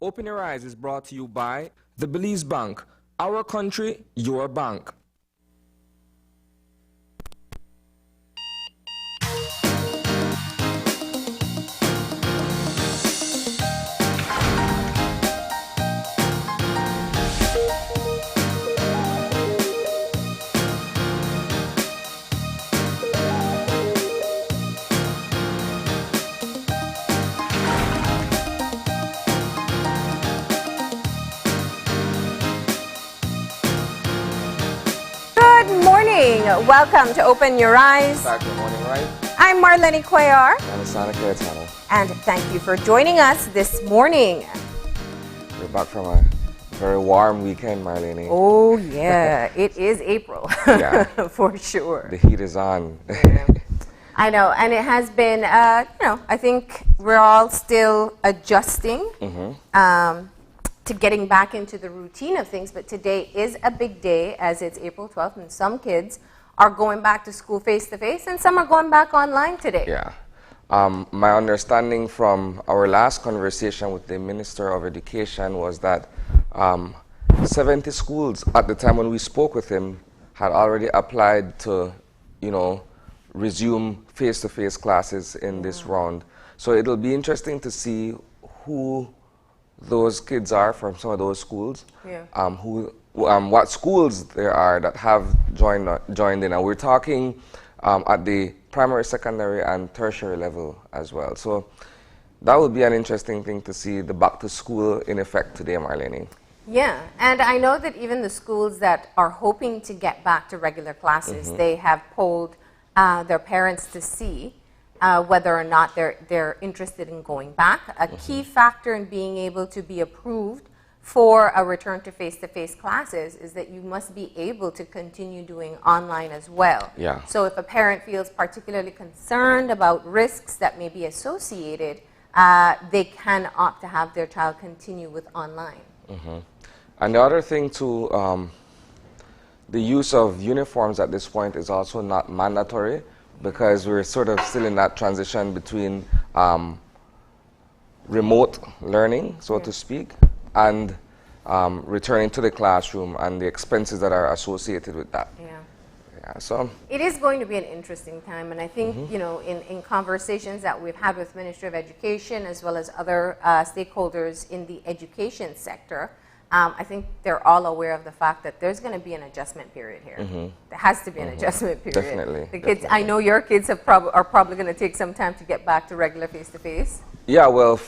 Open Your Eyes is brought to you by the Belize Bank. Our country, your bank. Welcome to Open Your Eyes. Back to Morning Right. I'm Marlene Cuellar. And Asana Cayetano. And thank you for joining us this morning. We're back from a very warm weekend, Marlene. Oh, yeah. It is April. Yeah. For sure. The heat is on. Yeah. I know. And it has been, I think we're all still adjusting to getting back into the routine of things. But today is a big day as it's April 12th, and some kids are going back to school face-to-face, and some are going back online today. Yeah. My understanding from our last conversation with the Minister of Education was that 70 schools at the time when we spoke with him had already applied to, resume face-to-face classes in this round. So it'll be interesting to see who those kids are from some of those schools, what schools there are that have joined in. And we're talking at the primary, secondary, and tertiary level as well. So that would be an interesting thing to see, the back to school in effect today, Marlene. Yeah, and I know that even the schools that are hoping to get back to regular classes, they have polled their parents to see whether or not they're interested in going back. A key factor in being able to be approved for a return to face-to-face classes is that you must be able to continue doing online as well. Yeah. So if a parent feels particularly concerned about risks that may be associated, they can opt to have their child continue with online. And the other thing too, the use of uniforms at this point is also not mandatory, because we're sort of still in that transition between remote learning, so to speak, and returning to the classroom and the expenses that are associated with that. Yeah, so it is going to be an interesting time, and I think in conversations that we've had with Ministry of Education as well as other stakeholders in the education sector, I think they're all aware of the fact that there's going to be an adjustment period here. There has to be an adjustment period. Definitely. The kids, I know your kids are probably going to take some time to get back to regular face-to-face. Yeah, well,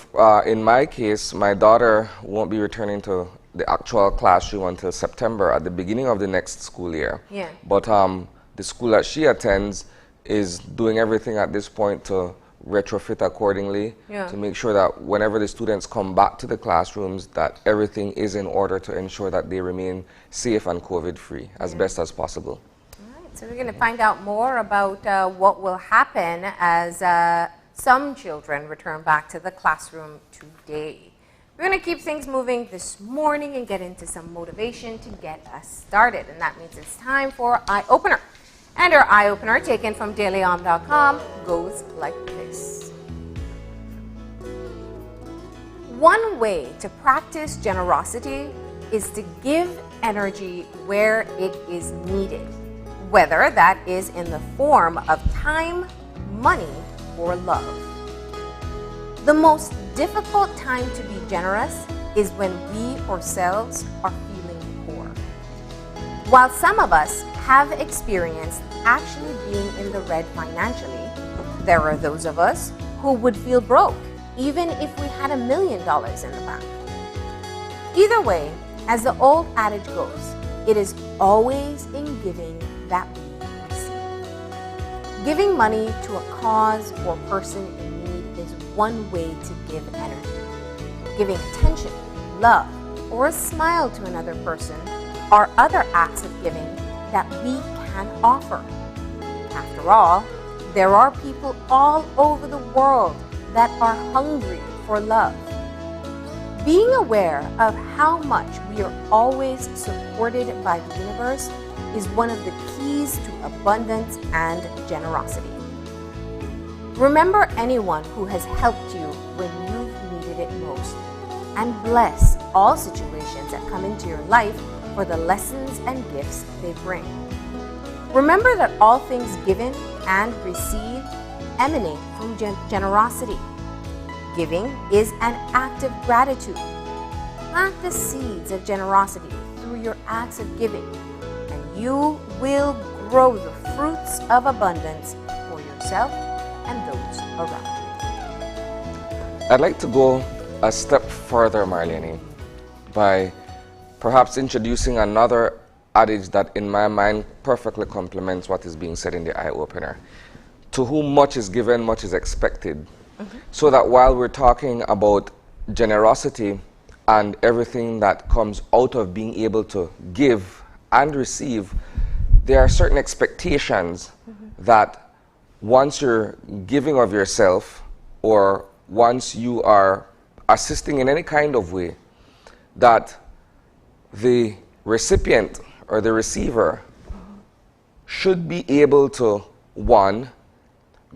in my case, my daughter won't be returning to the actual classroom until September, at the beginning of the next school year. Yeah. But the school that she attends is doing everything at this point to retrofit accordingly, to make sure that whenever the students come back to the classrooms, that everything is in order to ensure that they remain safe and COVID-free as best as possible. All right, so we're going to find out more about what will happen as some children return back to the classroom today. We're going to keep things moving this morning and get into some motivation to get us started, and that means it's time for Eye Opener. And our Eye Opener, taken from dailyom.com, goes like this. One way to practice generosity is to give energy where it is needed, whether that is in the form of time, money, or love. The most difficult time to be generous is when we ourselves are feeling poor. While some of us have experienced actually being in the red financially, there are those of us who would feel broke even if we had $1 million in the bank. Either way, as the old adage goes, it is always in giving that we receive. Giving money to a cause or person in need is one way to give energy. Giving attention, love, or a smile to another person are other acts of giving that we can offer. After all, there are people all over the world that are hungry for love. Being aware of how much we are always supported by the universe is one of the keys to abundance and generosity. Remember anyone who has helped you when you've needed it most. and bless all situations that come into your life for the lessons and gifts they bring. Remember that all things given and received emanate from generosity. Giving is an act of gratitude. Plant the seeds of generosity through your acts of giving, and you will grow the fruits of abundance for yourself and those around you. I'd like to go a step further, Marlene, by perhaps introducing another adage that in my mind perfectly complements what is being said in the eye-opener. To whom much is given, much is expected. So that while we're talking about generosity and everything that comes out of being able to give and receive, there are certain expectations that once you're giving of yourself or once you are assisting in any kind of way, that the recipient or the receiver should be able to, one,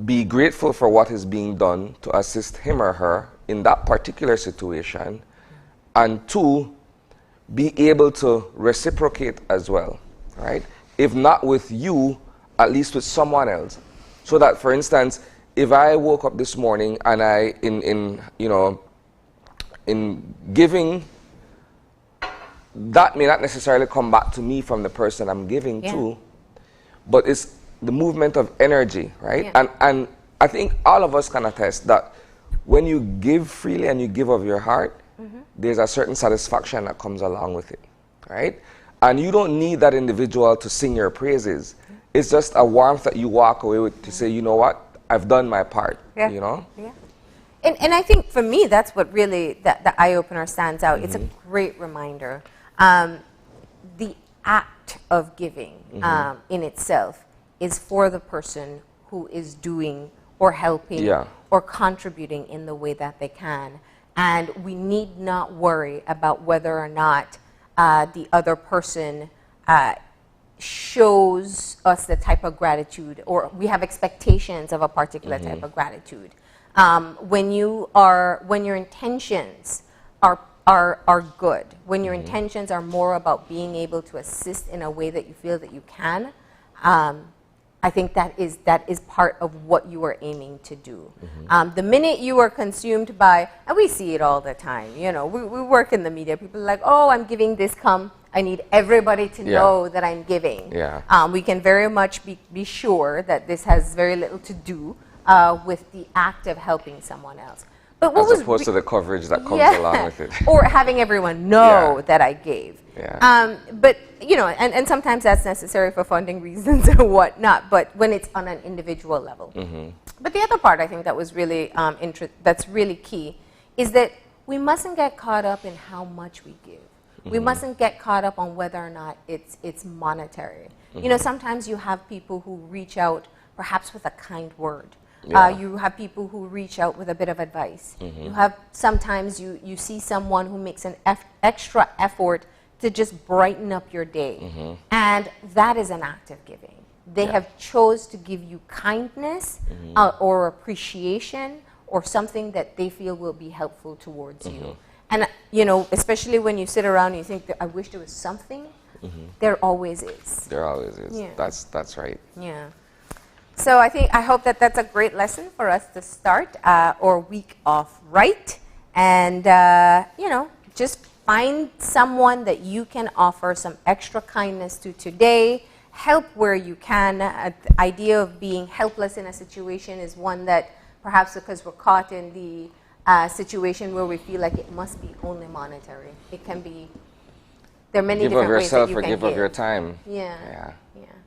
be grateful for what is being done to assist him or her in that particular situation, and two, be able to reciprocate as well, right? If not with you, at least with someone else. So that, for instance, if I woke up this morning and I, in giving, that may not necessarily come back to me from the person I'm giving to, but it's the movement of energy, right? Yeah. And I think all of us can attest that when you give freely and you give of your heart, there's a certain satisfaction that comes along with it, right? And you don't need that individual to sing your praises. It's just a warmth that you walk away with to say, you know what, I've done my part, you know? Yeah. And I think for me, that's what really, the eye-opener stands out. It's a great reminder. The act of giving in itself is for the person who is doing or helping or contributing in the way that they can. And we need not worry about whether or not the other person shows us the type of gratitude, or we have expectations of a particular type of gratitude. When your intentions are good, when your intentions are more about being able to assist in a way that you feel that you can, I think that is part of what you are aiming to do. The minute you are consumed by, and we see it all the time, you know, we work in the media, people are like, oh, I'm giving this, I need everybody to know that I'm giving. We can very much be sure that this has very little to do with the act of helping someone else. But what as opposed to the coverage that comes along with it. Or having everyone know that I gave. But, you know, and sometimes that's necessary for funding reasons or whatnot, but when it's on an individual level. But the other part I think that was really, that's really key is that we mustn't get caught up in how much we give. We mustn't get caught up on whether or not it's monetary. You know, sometimes you have people who reach out perhaps with a kind word. You have people who reach out with a bit of advice. You have sometimes you see someone who makes an extra effort to just brighten up your day, and that is an act of giving. They have chose to give you kindness or appreciation or something that they feel will be helpful towards you. And you know, especially when you sit around and you think that I wish there was something, there always is. There always is. That's right. Yeah. So I hope that that's a great lesson for us to start our week off right. And, you know, just find someone that you can offer some extra kindness to today. Help where you can. The idea of being helpless in a situation is one that perhaps because we're caught in the situation where we feel like it must be only monetary. It can be, there are many different ways that you can give. Give of your time. Yeah.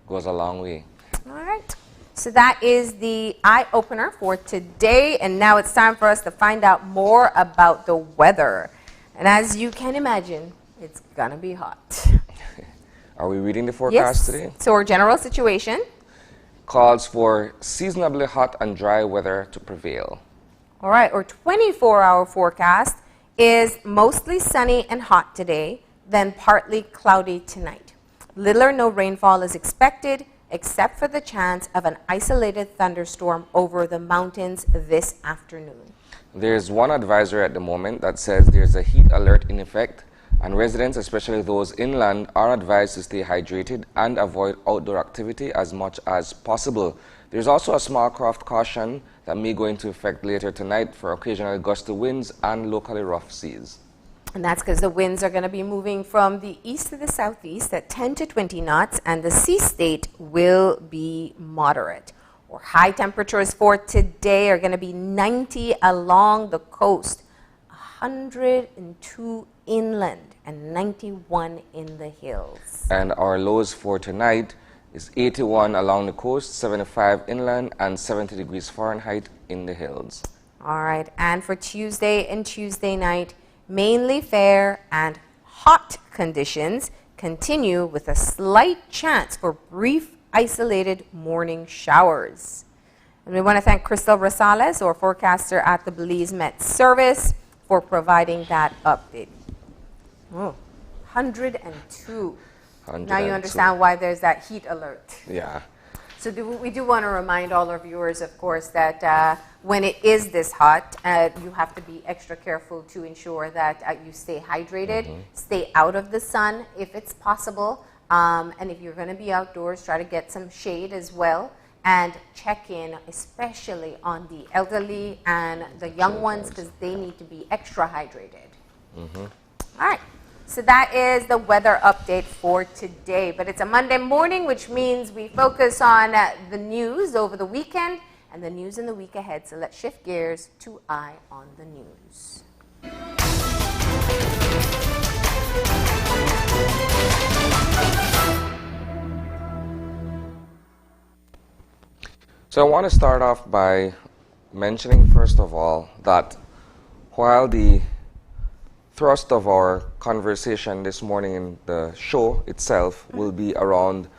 Goes a long way. All right. So that is the eye-opener for today, and now it's time for us to find out more about the weather. And as you can imagine, it's gonna be hot. Are we reading the forecast today? So our general situation calls for seasonably hot and dry weather to prevail. All right, our 24-hour forecast is mostly sunny and hot today, then partly cloudy tonight. Little or no rainfall is expected, except for the chance of an isolated thunderstorm over the mountains this afternoon. There's one advisory at the moment that says there's a heat alert in effect, and residents, especially those inland, are advised to stay hydrated and avoid outdoor activity as much as possible. There's also a small craft caution that may go into effect later tonight for occasional gusty winds and locally rough seas. And that's because the winds are going to be moving from the east to the southeast at 10 to 20 knots, and the sea state will be moderate. Or high temperatures for today are going to be 90 along the coast, 102 inland, and 91 in the hills. And our lows for tonight is 81 along the coast, 75 inland, and 70 degrees Fahrenheit in the hills. All right, and for Tuesday and Tuesday night, mainly fair and hot conditions continue with a slight chance for brief isolated morning showers. And we want to thank Crystal Rosales, our forecaster at the Belize Met Service, for providing that update. Oh, 102. 102. Now you understand why there's that heat alert. Yeah. So we do want to remind all our viewers, of course, that when it is this hot, you have to be extra careful to ensure that you stay hydrated, stay out of the sun if it's possible. And if you're going to be outdoors, try to get some shade as well. And check in, especially on the elderly and the young ones, because they need to be extra hydrated. All right. So that is the weather update for today. But it's a Monday morning, which means we focus on the news over the weekend and the news in the week ahead. So let's shift gears to Eye on the News. So I want to start off by mentioning, first of all, that while the thrust of our conversation this morning in the show itself will be around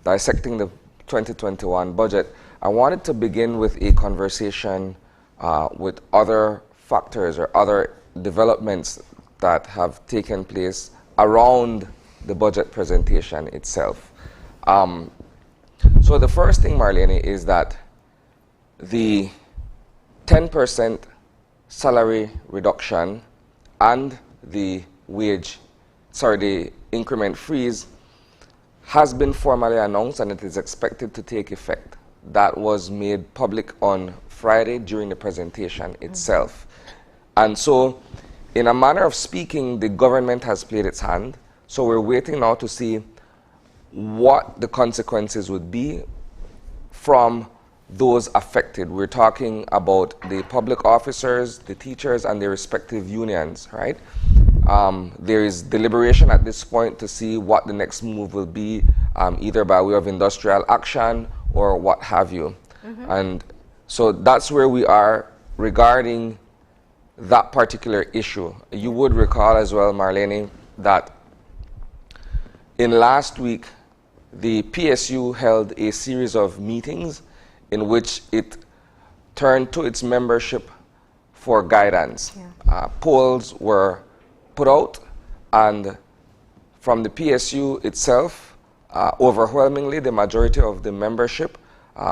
dissecting the 2021 budget, I wanted to begin with a conversation with other factors or other developments that have taken place around the budget presentation itself. So the first thing, Marlene, is that the 10% salary reduction and the increment freeze has been formally announced and it is expected to take effect. That was made public on Friday during the presentation itself. And so, in a manner of speaking, the government has played its hand. So we're waiting now to see what the consequences would be from those affected. We're talking about the public officers, the teachers, and their respective unions, right? There is deliberation at this point to see what the next move will be, either by way of industrial action or what have you. And so that's where we are regarding that particular issue. You would recall as well, Marlene, that in last week, the PSU held a series of meetings in which it turned to its membership for guidance. Polls were put out, and from the PSU itself, overwhelmingly, the majority of the membership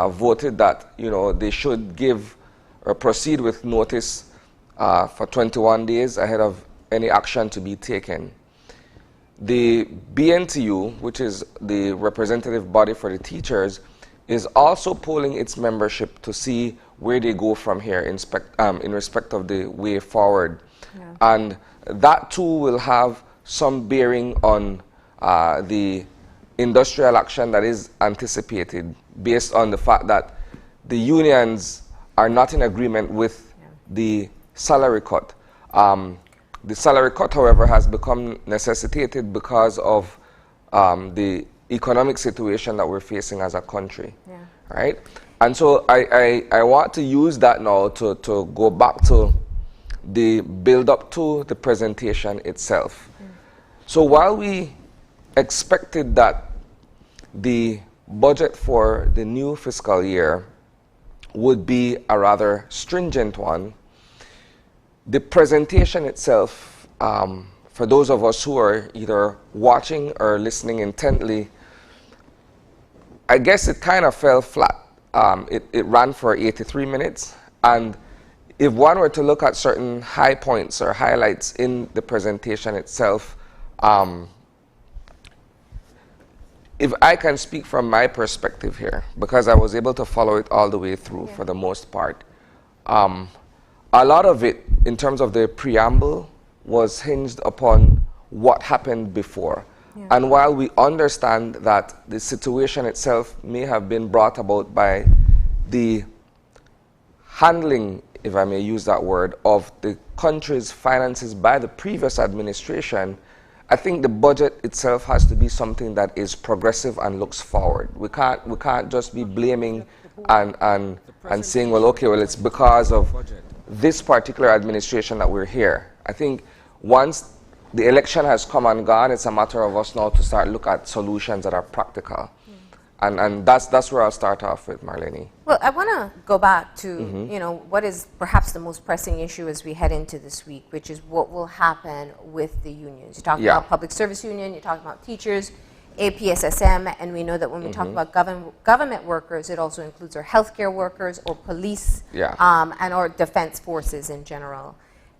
voted that they should give or proceed with notice for 21 days ahead of any action to be taken. The BNTU, which is the representative body for the teachers, is also polling its membership to see where they go from here in respect of the way forward. And that too will have some bearing on the industrial action that is anticipated, based on the fact that the unions are not in agreement with the salary cut. The salary cut, however, has become necessitated because of the economic situation that we're facing as a country, right? And so I want to use that now to go back to the build-up to the presentation itself. So while we expected that the budget for the new fiscal year would be a rather stringent one, the presentation itself, for those of us who are either watching or listening intently, I guess it kind of fell flat. It ran for 83 minutes, and if one were to look at certain high points or highlights in the presentation itself, if I can speak from my perspective here, because I was able to follow it all the way through for the most part, a lot of it, in terms of the preamble, was hinged upon what happened before. Yeah. And while we understand that the situation itself may have been brought about by the handling, if I may use that word, of the country's finances by the previous administration, I think the budget itself has to be something that is progressive and looks forward. We can't just be blaming and saying, well, okay, well, it's because of this particular administration that we're here. I think once the election has come and gone, it's a matter of us now to start look at solutions that are practical. And that's where I'll start off with, Marlene. Well, I want to go back to, you know, what is perhaps the most pressing issue as we head into this week, which is what will happen with the unions. You're talking about public service union, you're talking about teachers, APSSM, and we know that when we talk about government workers, it also includes our healthcare workers or police and or defense forces in general.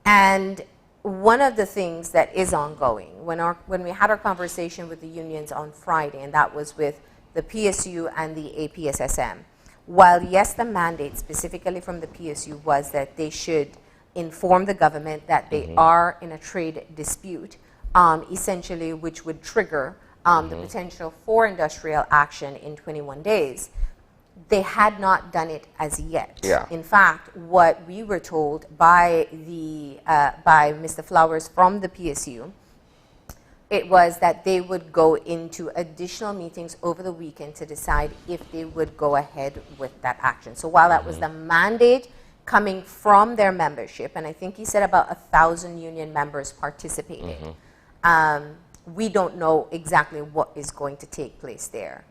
And one of the things that is ongoing, when we had our conversation with the unions on Friday, and that was with the PSU and the APSSM, while yes, the mandate specifically from the PSU was that they should inform the government that they are in a trade dispute, essentially, which would trigger the potential for industrial action in 21 days. They had not done it as yet. Yeah. In fact, what we were told by Mr. Flowers from the PSU, it was that they would go into additional meetings over the weekend to decide if they would go ahead with that action. So while that was the mandate coming from their membership, and I think he said about 1,000 union members participated, we don't know exactly what is going to take place there.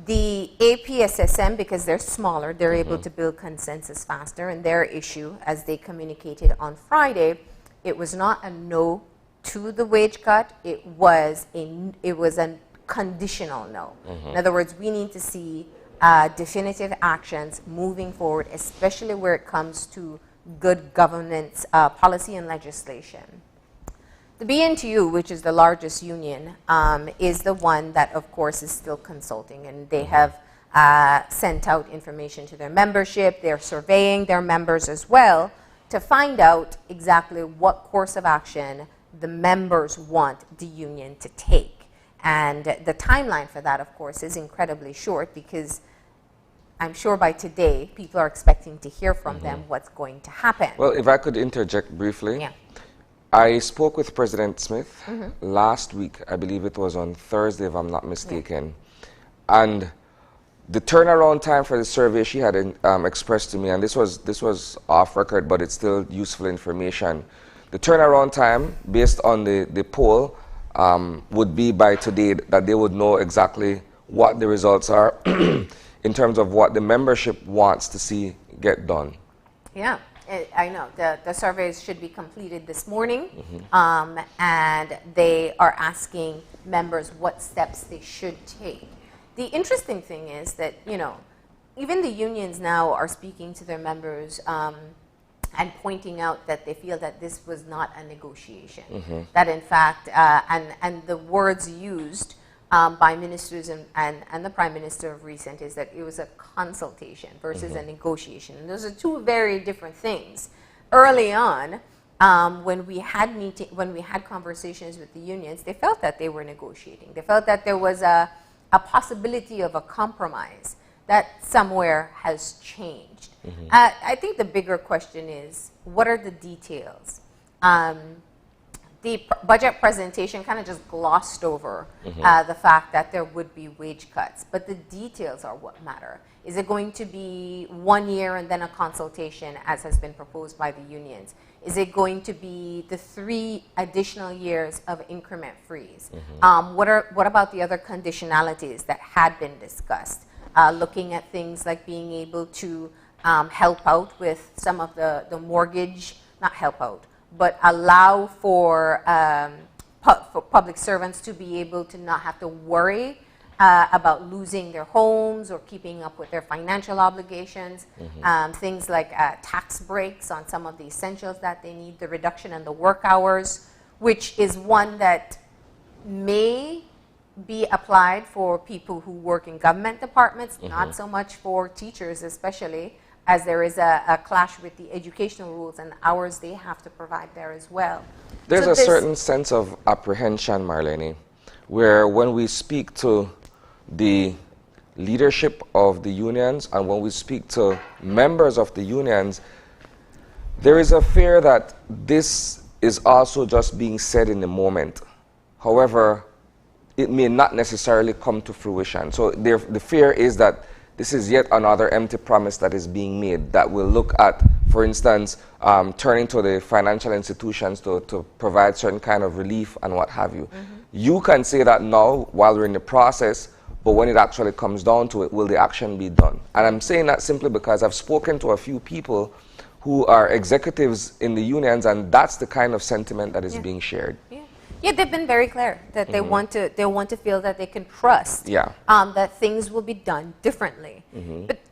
The APSSM, because they're smaller, they're able to build consensus faster, and their issue, as they communicated on Friday, it was not a no to the wage cut, it was a conditional no. In other words, we need to see definitive actions moving forward, especially where it comes to good governance policy and legislation. The BNTU, which is the largest union, is the one that, of course, is still consulting, and they have sent out information to their membership. They're surveying their members as well to find out exactly what course of action the members want the union to take. And the timeline for that, of course, is incredibly short, because I'm sure by today people are expecting to hear from them what's going to happen. Well, if I could interject briefly. Yeah. I spoke with President Smith last week. I believe it was on Thursday, if I'm not mistaken. Yeah. And the turnaround time for the survey she had expressed to me, and this was off record, but it's still useful information. The turnaround time, based on the poll, would be by today, that they would know exactly what the results are in terms of what the membership wants to see get done. Yeah, I know. The surveys should be completed this morning, and they are asking members what steps they should take. The interesting thing is that, you know, even the unions now are speaking to their members and pointing out that they feel that this was not a negotiation. That in fact, and the words used by ministers and the Prime Minister of recent is that it was a consultation versus a negotiation. And those are two very different things. Early on, when we had conversations with the unions, they felt that they were negotiating. They felt that there was a possibility of a compromise that somewhere has changed. I think the bigger question is, what are the details? The budget presentation kind of just glossed over the fact that there would be wage cuts, but the details are what matter. Is it going to be 1 year and then a consultation, as has been proposed by the unions? Is it going to be the 3 additional years of increment freeze? What about the other conditionalities that had been discussed? Looking at things like being able to help out with some of the mortgage, not help out, but allow for public servants to be able to not have to worry about losing their homes or keeping up with their financial obligations, things like tax breaks on some of the essentials that they need, the reduction in the work hours, which is one that may be applied for people who work in government departments, not so much for teachers especially, as there is a clash with the educational rules and the hours they have to provide there as well. There's a certain sense of apprehension, Marlene, where when we speak to the leadership of the unions and when we speak to members of the unions, there is a fear that this is also just being said in the moment. However, it may not necessarily come to fruition. So the fear is that this is yet another empty promise that is being made that will look at, for instance, turning to the financial institutions to provide certain kind of relief and what have you. You can say that now while we're in the process, but when it actually comes down to it, will the action be done? And I'm saying that simply because I've spoken to a few people who are executives in the unions, and that's the kind of sentiment that is being shared. Yeah, they've been very clear that they want to feel that they can trust that things will be done differently.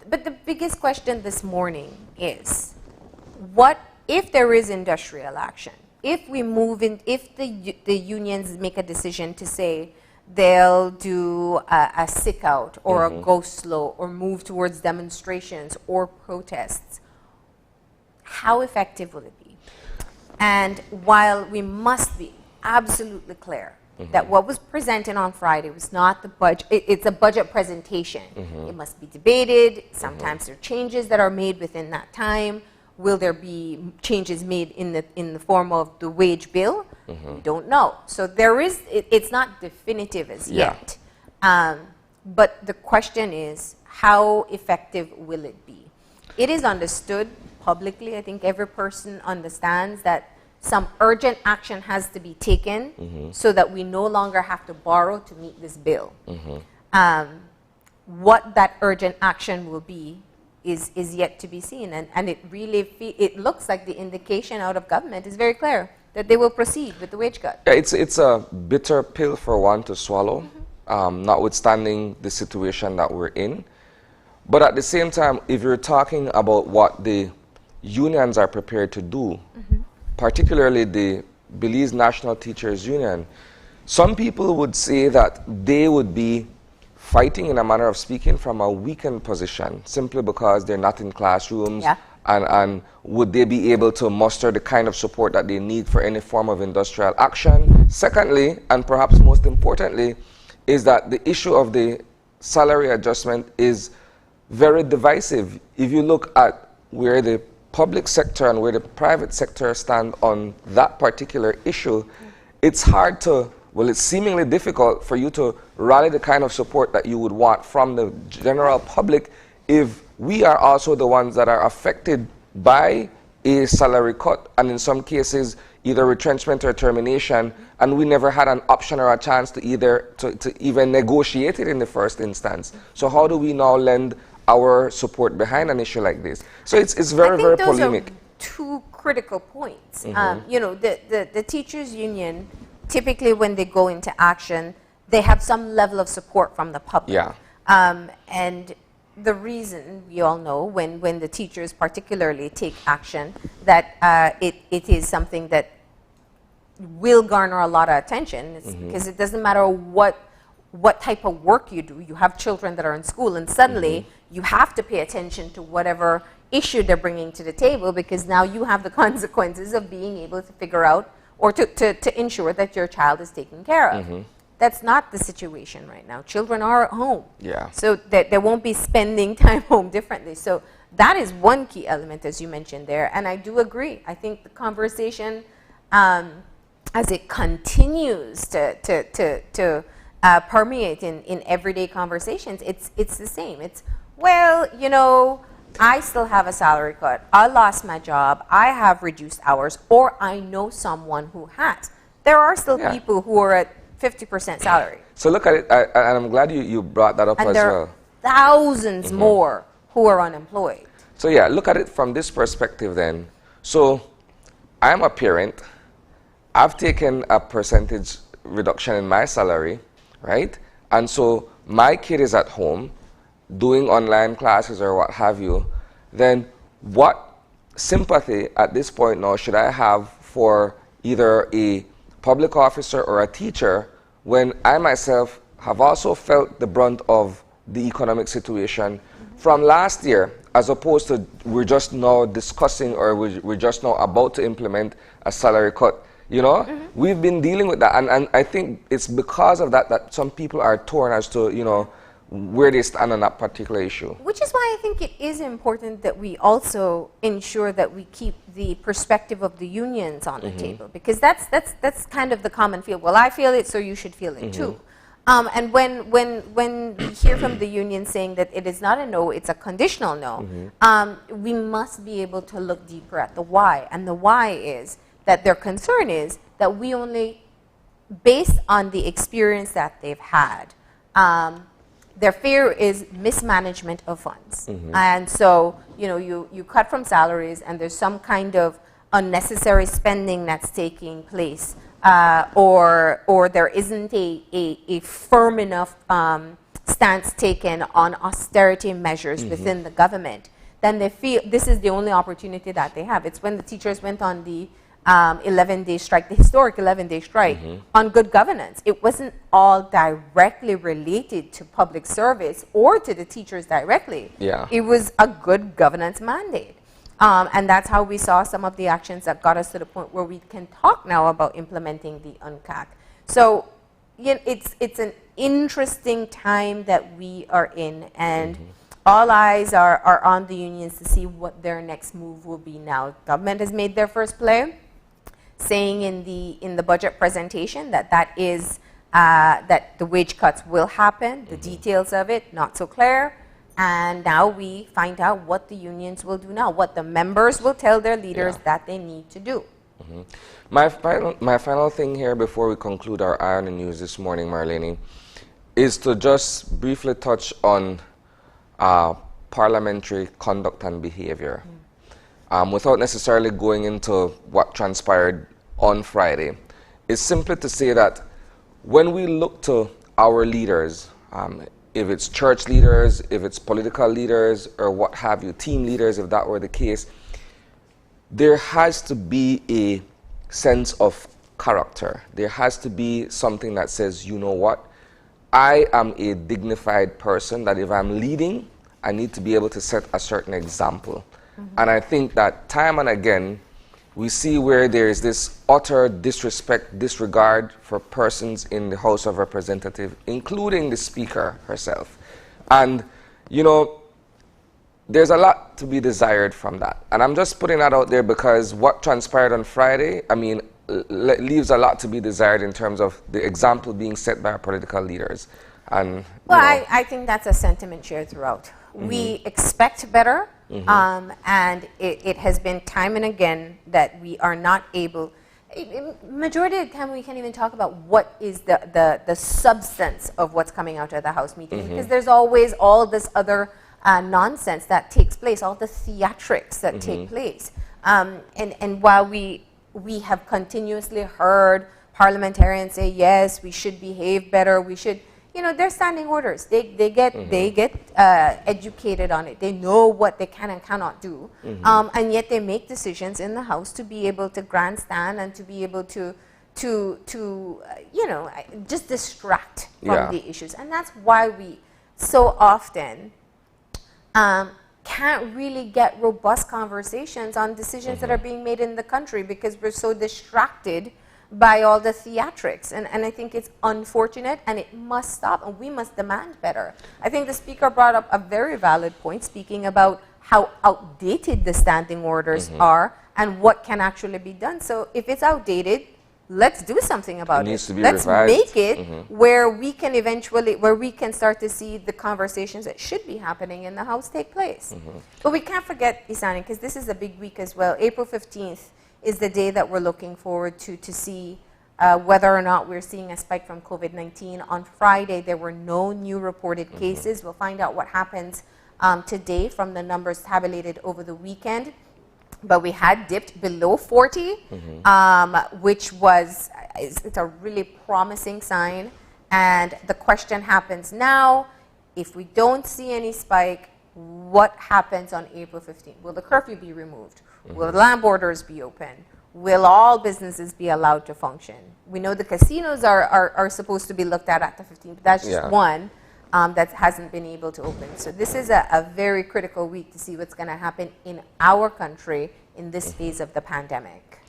But the biggest question this morning is, what if there is industrial action? If we move in, if the unions make a decision to say they'll do a sick out or a go slow or move towards demonstrations or protests, how effective will it be? And while we must be absolutely clear that what was presented on Friday was not the budget, it's a budget presentation. It must be debated. Sometimes there are changes that are made within that time. Will there be changes made in the form of the wage bill? We don't know. So there is, it's not definitive as yet. But the question is, how effective will it be? It is understood publicly. I think every person understands that some urgent action has to be taken so that we no longer have to borrow to meet this bill. What that urgent action will be is yet to be seen. And it really, it looks like the indication out of government is very clear that they will proceed with the wage cut. Yeah, it's a bitter pill for one to swallow, notwithstanding the situation that we're in. But at the same time, if you're talking about what the unions are prepared to do, particularly the Belize National Teachers Union, some people would say that they would be fighting, in a manner of speaking, from a weakened position simply because they're not in classrooms. And would they be able to muster the kind of support that they need for any form of industrial action? Secondly, and perhaps most importantly, is that the issue of the salary adjustment is very divisive. If you look at where the public sector and where the private sector stand on that particular issue, it's hard to, well, it's seemingly difficult for you to rally the kind of support that you would want from the general public if we are also the ones that are affected by a salary cut, and in some cases either retrenchment or termination, and we never had an option or a chance to either to even negotiate it in the first instance. So how do we now lend our support behind an issue like this? So it's very, very polemic. Those are two critical points. You know, the teachers union, typically when they go into action, they have some level of support from the public. And the reason, you all know, when the teachers particularly take action, that it is something that will garner a lot of attention, because it doesn't matter what type of work you do. You have children that are in school, and suddenly you have to pay attention to whatever issue they're bringing to the table, because now you have the consequences of being able to figure out or to ensure that your child is taken care of. That's not the situation right now. Children are at home. So that they won't be spending time home differently. So that is one key element, as you mentioned there. And I do agree. I think the conversation, as it continues to permeate in everyday conversations, it's the same. It's, well, you know, I still have a salary cut. I lost my job. I have reduced hours, or I know someone who has. There are still people who are at 50% salary. So look at it, and I'm glad you brought that up as well. And there are thousands more who are unemployed. So yeah, look at it from this perspective then. So I'm a parent. I've taken a percentage reduction in my salary, right? And so my kid is at home doing online classes or what have you, then what sympathy at this point now should I have for either a public officer or a teacher when I myself have also felt the brunt of the economic situation from last year, as opposed to we're just now discussing or we're just now about to implement a salary cut. You know, we've been dealing with that, and I think it's because of that that some people are torn as to, you know, where they stand on that particular issue. Which is why I think it is important that we also ensure that we keep the perspective of the unions on the table, because that's kind of the common feel. Well, I feel it, so you should feel it too. And when we hear from the union saying that it is not a no, it's a conditional no, we must be able to look deeper at the why. And the why is that their concern is that we only, based on the experience that they've had, their fear is mismanagement of funds. And so, you know, you cut from salaries and there's some kind of unnecessary spending that's taking place, or there isn't a firm enough stance taken on austerity measures within the government, then they feel this is the only opportunity that they have. It's when the teachers went on the 11-day strike, the historic 11-day strike, on good governance. It wasn't all directly related to public service or to the teachers directly. Yeah. It was a good governance mandate. And that's how we saw some of the actions that got us to the point where we can talk now about implementing the UNCAC. So, you know, it's an interesting time that we are in, and all eyes are on the unions to see what their next move will be now. Government has made their first play, saying in the budget presentation that that the wage cuts will happen. The details of it not so clear, and now we find out what the unions will do now, what the members will tell their leaders that they need to do. My final thing here before we conclude our Eye on the News this morning, Marlene, is to just briefly touch on parliamentary conduct and behavior. Without necessarily going into what transpired on Friday, is simply to say that when we look to our leaders, if it's church leaders, if it's political leaders, or what have you, team leaders, if that were the case, there has to be a sense of character. There has to be something that says, you know what, I am a dignified person, that if I'm leading, I need to be able to set a certain example. And I think that time and again, we see where there is this utter disrespect, disregard for persons in the House of Representatives, including the Speaker herself. And, you know, there's a lot to be desired from that. And I'm just putting that out there because what transpired on Friday, I mean, leaves a lot to be desired in terms of the example being set by our political leaders. And, well, I think that's a sentiment shared throughout. We expect better, and it has been time and again that we are not able, majority of the time we can't even talk about what is the substance of what's coming out of the House meeting, because there's always all this other nonsense that takes place, all the theatrics that take place. And while we have continuously heard parliamentarians say, yes, we should behave better, we should, you know, they're standing orders. They get educated on it. They know what they can and cannot do, and yet they make decisions in the House to be able to grandstand and to be able to you know, just distract from the issues. And that's why we so often can't really get robust conversations on decisions that are being made in the country, because we're so distracted by all the theatrics. And I think it's unfortunate, and it must stop, and we must demand better. I think the Speaker brought up a very valid point, speaking about how outdated the standing orders are and what can actually be done. So if it's outdated, let's do something about it. Let's make it where we can eventually, where we can start to see the conversations that should be happening in the House take place. But we can't forget, Isani, because this is a big week as well. April 15th is the day that we're looking forward to see whether or not we're seeing a spike from COVID-19. On Friday, there were no new reported cases. We'll find out what happens today from the numbers tabulated over the weekend. But we had dipped below 40, which was, it's a really promising sign And the question happens now, if we don't see any spike, what happens on April 15th? Will the curfew be removed? Will land borders be open? Will all businesses be allowed to function? We know the casinos are supposed to be looked at the 15th, but that's just one that hasn't been able to open. So this is a very critical week to see what's going to happen in our country in this phase of the pandemic.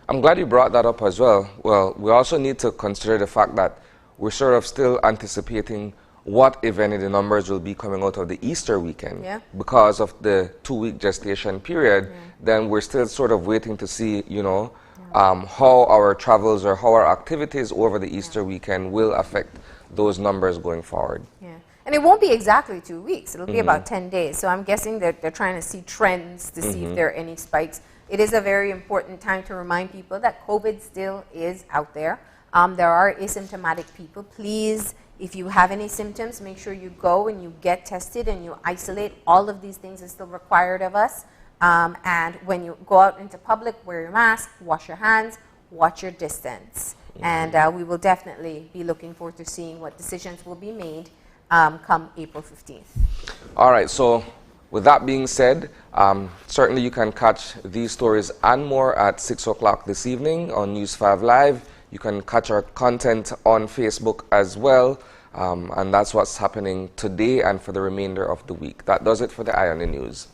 I'm glad you brought that up as well. Well, we also need to consider the fact that we're sort of still anticipating what, if any, the numbers will be coming out of the Easter weekend. Because of the 2-week gestation period, then we're still sort of waiting to see, you know, how our travels or how our activities over the Easter weekend will affect those numbers going forward. And it won't be exactly 2 weeks. It'll be about 10 days. So I'm guessing that they're trying to see trends to see if there are any spikes. It is a very important time to remind people that COVID still is out there. There are asymptomatic people. Please, if you have any symptoms, make sure you go and you get tested and you isolate. All of these things are still required of us. And when you go out into public, wear your mask, wash your hands, watch your distance. And we will definitely be looking forward to seeing what decisions will be made come April 15th. All right, so with that being said, certainly you can catch these stories and more at 6 o'clock this evening on News 5 Live. You can catch our content on Facebook as well. And that's what's happening today and for the remainder of the week. That does it for the Eye on the News.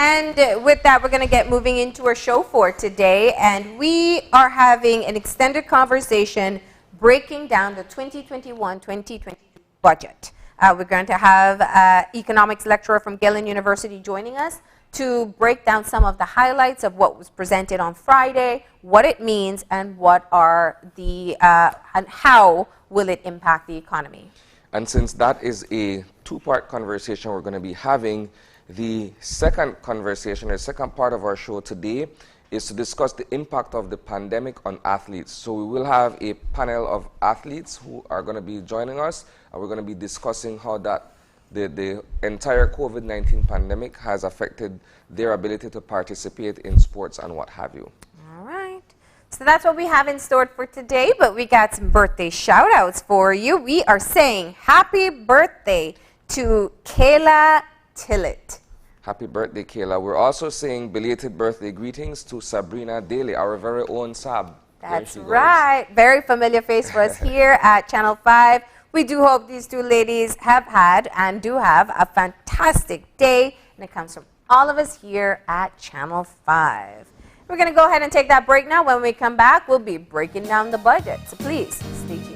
And with that, we're going to get moving into our show for today. And we are having an extended conversation breaking down the 2021-2022 budget. We're going to have an economics lecturer from Gillen University joining us to break down some of the highlights of what was presented on Friday, what it means, and what are the and how will it impact the economy. And since that is a two-part conversation we're going to be having, the second conversation, or second part of our show today, is to discuss the impact of the pandemic on athletes. So we will have a panel of athletes who are going to be joining us, and we're going to be discussing how that the entire COVID-19 pandemic has affected their ability to participate in sports and what have you. All right. So that's what we have in store for today, but we got some birthday shout-outs for you. We are saying happy birthday to Kayla Tillett. Happy birthday, Kayla. We're also saying belated birthday greetings to Sabrina Daly, our very own Sab. That's right. Very familiar face for us here at Channel 5. We do hope these two ladies have had and do have a fantastic day, and it comes from all of us here at Channel 5. We're going to go ahead and take that break now. When we come back, we'll be breaking down the budget. So please, stay tuned.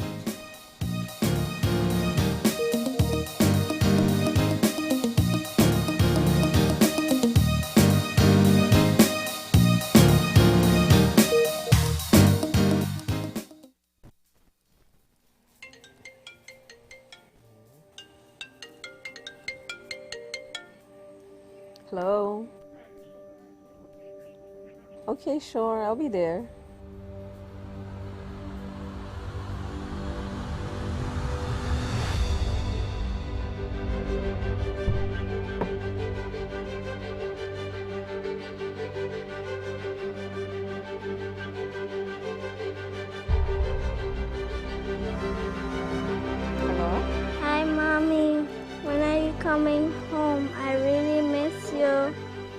Hello? Okay, sure, I'll be there. Hello? Hi, Mommy. When are you coming home? I really miss you.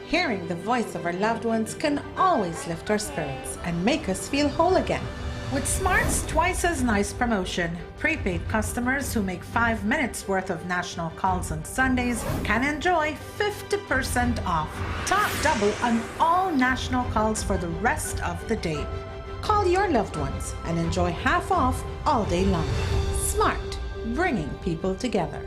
Hearing the voice of our loved ones can always lift our spirits and make us feel whole again. With Smart's twice as nice promotion, prepaid customers who make 5 minutes worth of national calls on Sundays can enjoy 50% off, top double on all national calls for the rest of the day. Call your loved ones and enjoy half off all day long. Smart, bringing people together.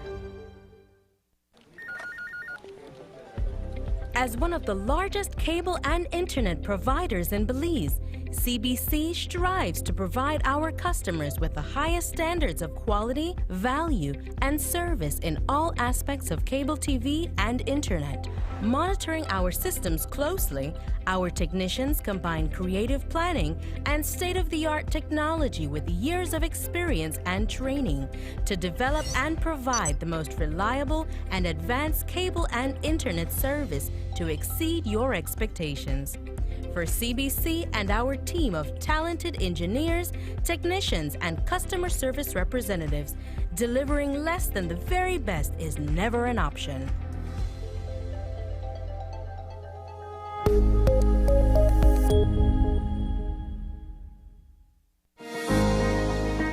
As one of the largest cable and internet providers in Belize, CBC strives to provide our customers with the highest standards of quality, value, and service in all aspects of cable TV and internet. Monitoring our systems closely, our technicians combine creative planning and state-of-the-art technology with years of experience and training to develop and provide the most reliable and advanced cable and internet service to exceed your expectations. For CBC and our team of talented engineers, technicians, and customer service representatives, delivering less than the very best is never an option.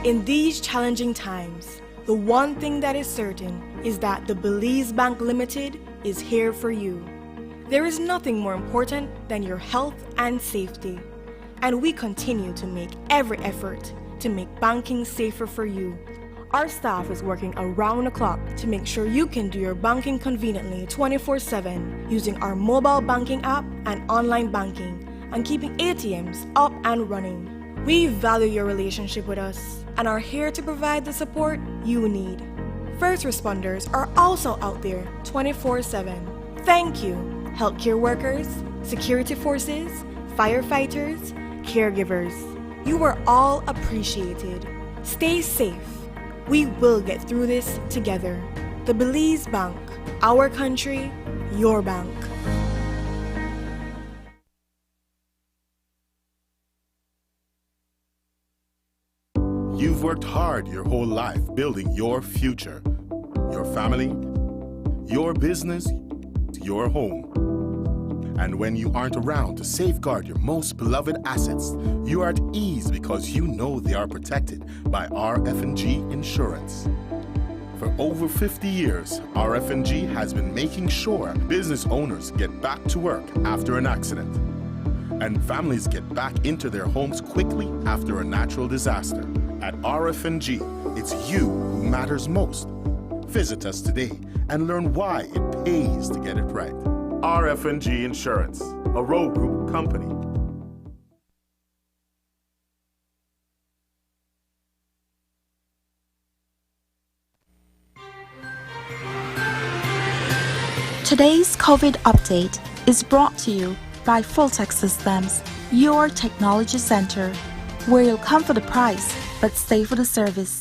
In these challenging times, the one thing that is certain is that the Belize Bank Limited is here for you. There is nothing more important than your health and safety, and we continue to make every effort to make banking safer for you. Our staff is working around the clock to make sure you can do your banking conveniently 24/7 using our mobile banking app and online banking and keeping ATMs up and running. We value your relationship with us and are here to provide the support you need. First responders are also out there 24/7. Thank you, healthcare workers, security forces, firefighters, caregivers. You are all appreciated. Stay safe. We will get through this together. The Belize Bank, our country, your bank. You've worked hard your whole life building your future, your family, your business, your home. And when you aren't around to safeguard your most beloved assets, you are at ease because you know they are protected by RF&G Insurance. For over 50 years, RF&G has been making sure business owners get back to work after an accident, and families get back into their homes quickly after a natural disaster. At RF&G, it's you who matters most. Visit us today and learn why it pays to get it right. RF&G Insurance, a Rowe Group company. Today's COVID update is brought to you by Fulltech Systems, your technology center, where you'll come for the price, but stay for the service.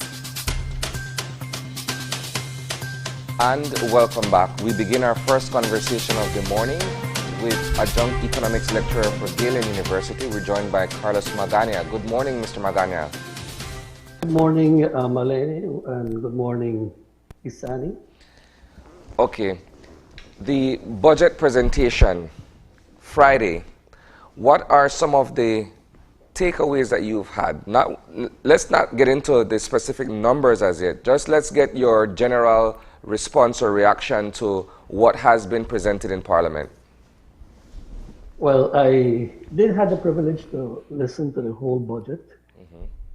And welcome back. We begin our first conversation of the morning with adjunct economics lecturer for Galen University. We're joined by Carlos Magana. Good morning, Mr. Magana. Good morning, Malene, and good morning, Isani. Okay. The budget presentation, Friday. What are some of the takeaways that you've had? Let's not get into the specific numbers as yet. Just let's get your general response or reaction to what has been presented in Parliament. Well, I did have the privilege to listen to the whole budget,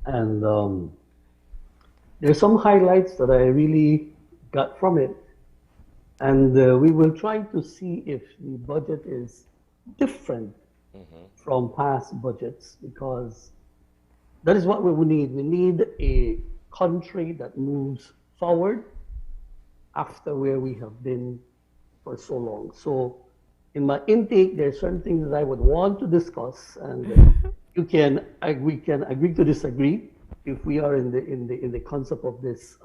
and there's some highlights that I really got from it, and we will try to see if the budget is different from past budgets, because that is what we need. We need a country that moves forward after where we have been for so long. So in my intake, there are certain things that I would want to discuss, and we can agree to disagree if we are in the concept of this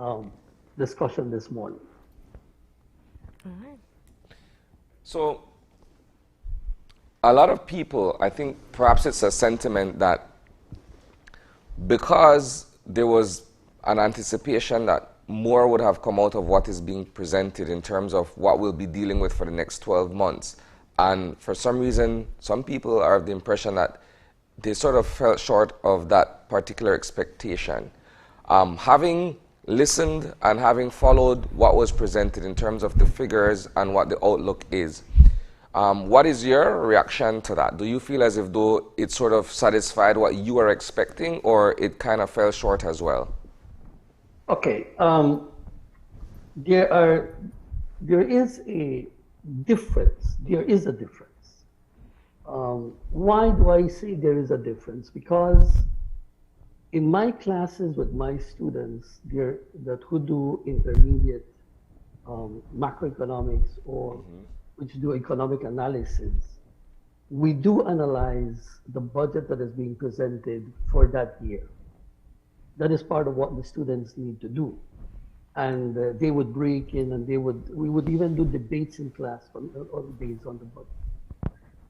discussion this morning. All right. So a lot of people, I think perhaps it's a sentiment that because there was an anticipation that more would have come out of what is being presented in terms of what we'll be dealing with for the next 12 months. And for some reason, some people are of the impression that they sort of fell short of that particular expectation. Having listened and having followed what was presented in terms of the figures and what the outlook is, what is your reaction to that? Do you feel as if though it sort of satisfied what you were expecting, or it kind of fell short as well? Okay, there is a difference. There is a difference Why do I say there is a difference? Because in my classes with my students that who do intermediate macroeconomics or which do economic analysis, we do analyze the budget that is being presented for that year. That is part of what the students need to do. And they would break in and we would even do debates in class based on the budget.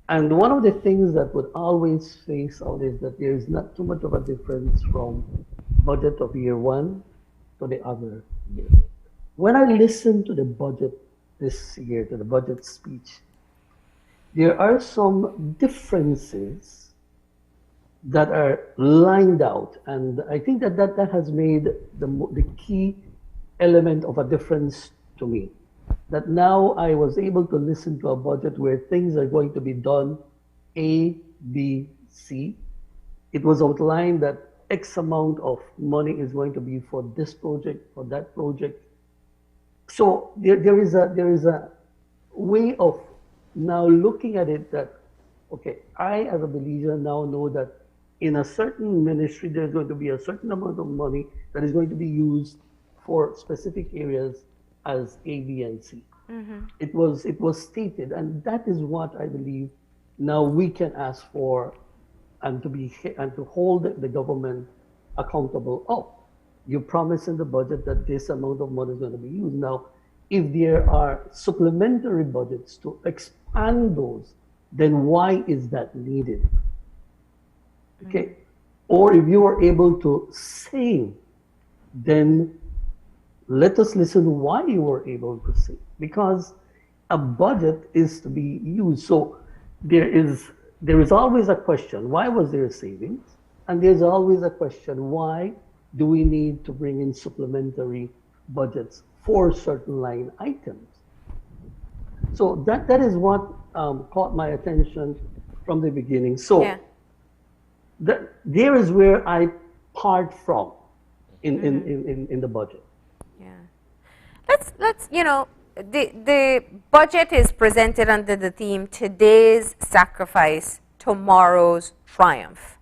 And one of the things that would always face out is that there is not too much of a difference from budget of year one to the other year. When I listen to the budget this year, to the budget speech, there are some differences that are lined out. And I think that has made the key element of a difference to me. That now I was able to listen to a budget where things are going to be done A, B, C. It was outlined that X amount of money is going to be for this project, for that project. So there is a way of now looking at it that, okay, I as a Belizean now know that in a certain ministry, there's going to be a certain amount of money that is going to be used for specific areas as A, B, and C. It was stated, and that is what I believe now we can ask for, and to hold the government accountable. Oh, you promised in the budget that this amount of money is going to be used. Now, if there are supplementary budgets to expand those, then why is that needed? Okay, or if you are able to save, then let us listen why you were able to save, because a budget is to be used. So there is always a question, why was there savings? And there's always a question, why do we need to bring in supplementary budgets for certain line items? So that is what caught my attention from the beginning. So yeah. There is where I part from in the budget. Let's the budget is presented under the theme today's sacrifice, tomorrow's triumph,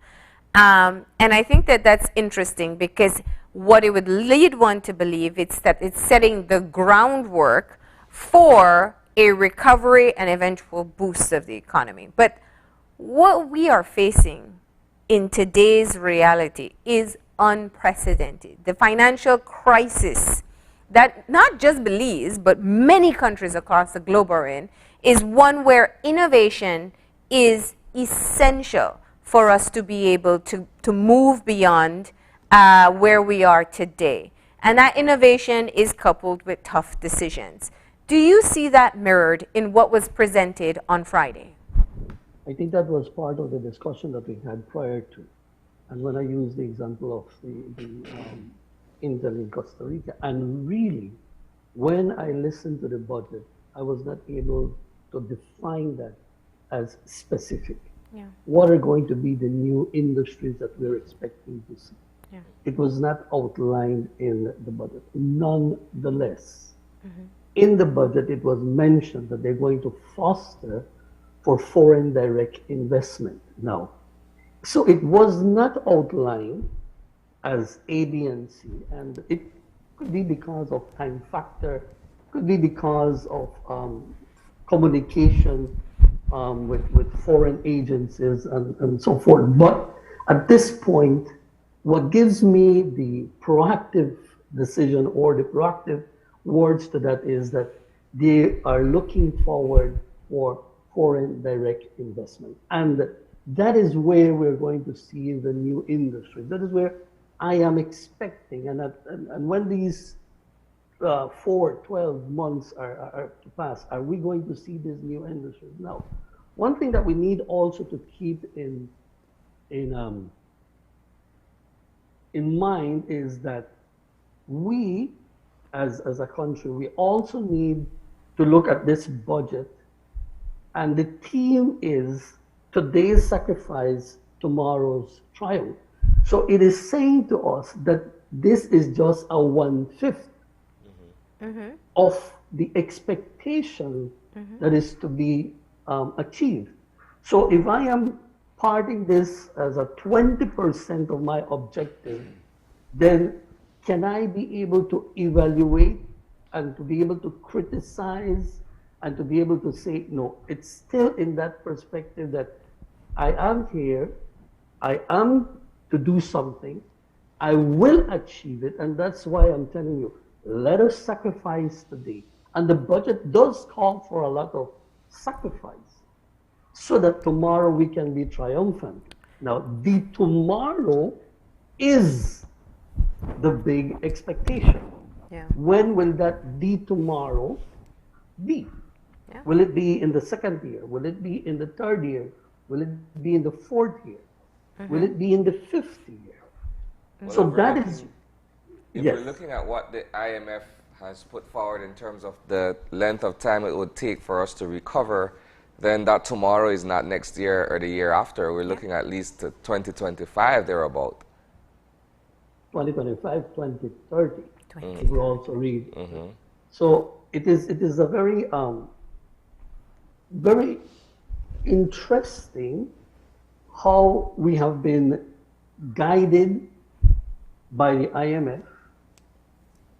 and I think that that's interesting because what it would lead one to believe it's that it's setting the groundwork for a recovery and eventual boost of the economy. But what we are facing in today's reality is unprecedented. The financial crisis that not just Belize, but many countries across the globe are in, is one where innovation is essential for us to be able to move beyond where we are today. And that innovation is coupled with tough decisions. Do you see that mirrored in what was presented on Friday? I think that was part of the discussion that we had prior to. And when I used the example of the Intel in Costa Rica, and really, when I listened to the budget, I was not able to define that as specific. Yeah. What are going to be the new industries that we're expecting to see? Yeah. It was not outlined in the budget. Nonetheless, in the budget, it was mentioned that they're going to foster for foreign direct investment now. So it was not outlined as A, B, and C, and it could be because of time factor, could be because of communication with foreign agencies and so forth. But at this point, what gives me the proactive decision or the proactive words to that is that they are looking forward for foreign direct investment. And that is where we're going to see the new industry. That is where I am expecting. And when these 12 months are to pass, are we going to see these new industries? Now, one thing that we need also to keep in mind is that we, as a country, we also need to look at this budget, and the theme is today's sacrifice, tomorrow's triumph. So it is saying to us that this is just a 1/5 of the expectation that is to be achieved. So if I am parting this as a 20% of my objective, then can I be able to evaluate and to be able to criticize and to be able to say, no, it's still in that perspective that I am here, I am to do something, I will achieve it, and that's why I'm telling you, let us sacrifice today. And the budget does call for a lot of sacrifice so that tomorrow we can be triumphant. Now, the tomorrow is the big expectation. Yeah. When will that the tomorrow be? Yeah. Will it be in the second year? Will it be in the third year? Will it be in the fourth year? Will it be in the fifth year? Well, So that is, if yes. we're looking at what the IMF has put forward in terms of the length of time it would take for us to recover, then that tomorrow is not next year or the year after. We're looking at least to 2025 thereabout. 2025, 2030. We also read. So it is a very very interesting how we have been guided by the IMF,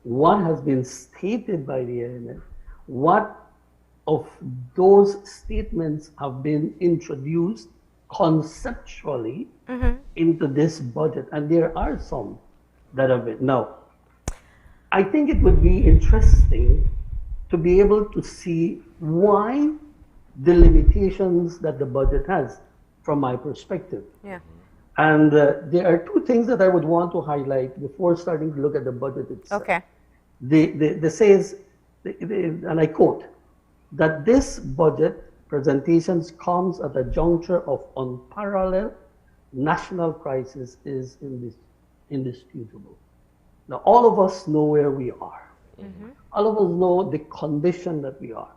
what has been stated by the IMF, what of those statements have been introduced conceptually into this budget, and there are some that have been. Now, I think it would be interesting to be able to see why the limitations that the budget has from my perspective. Yeah. And there are two things that I would want to highlight before starting to look at the budget itself. Okay. They says, and I quote, that this budget presentations comes at a juncture of unparalleled national crisis is indisputable. Now, all of us know where we are. All of us know the condition that we are.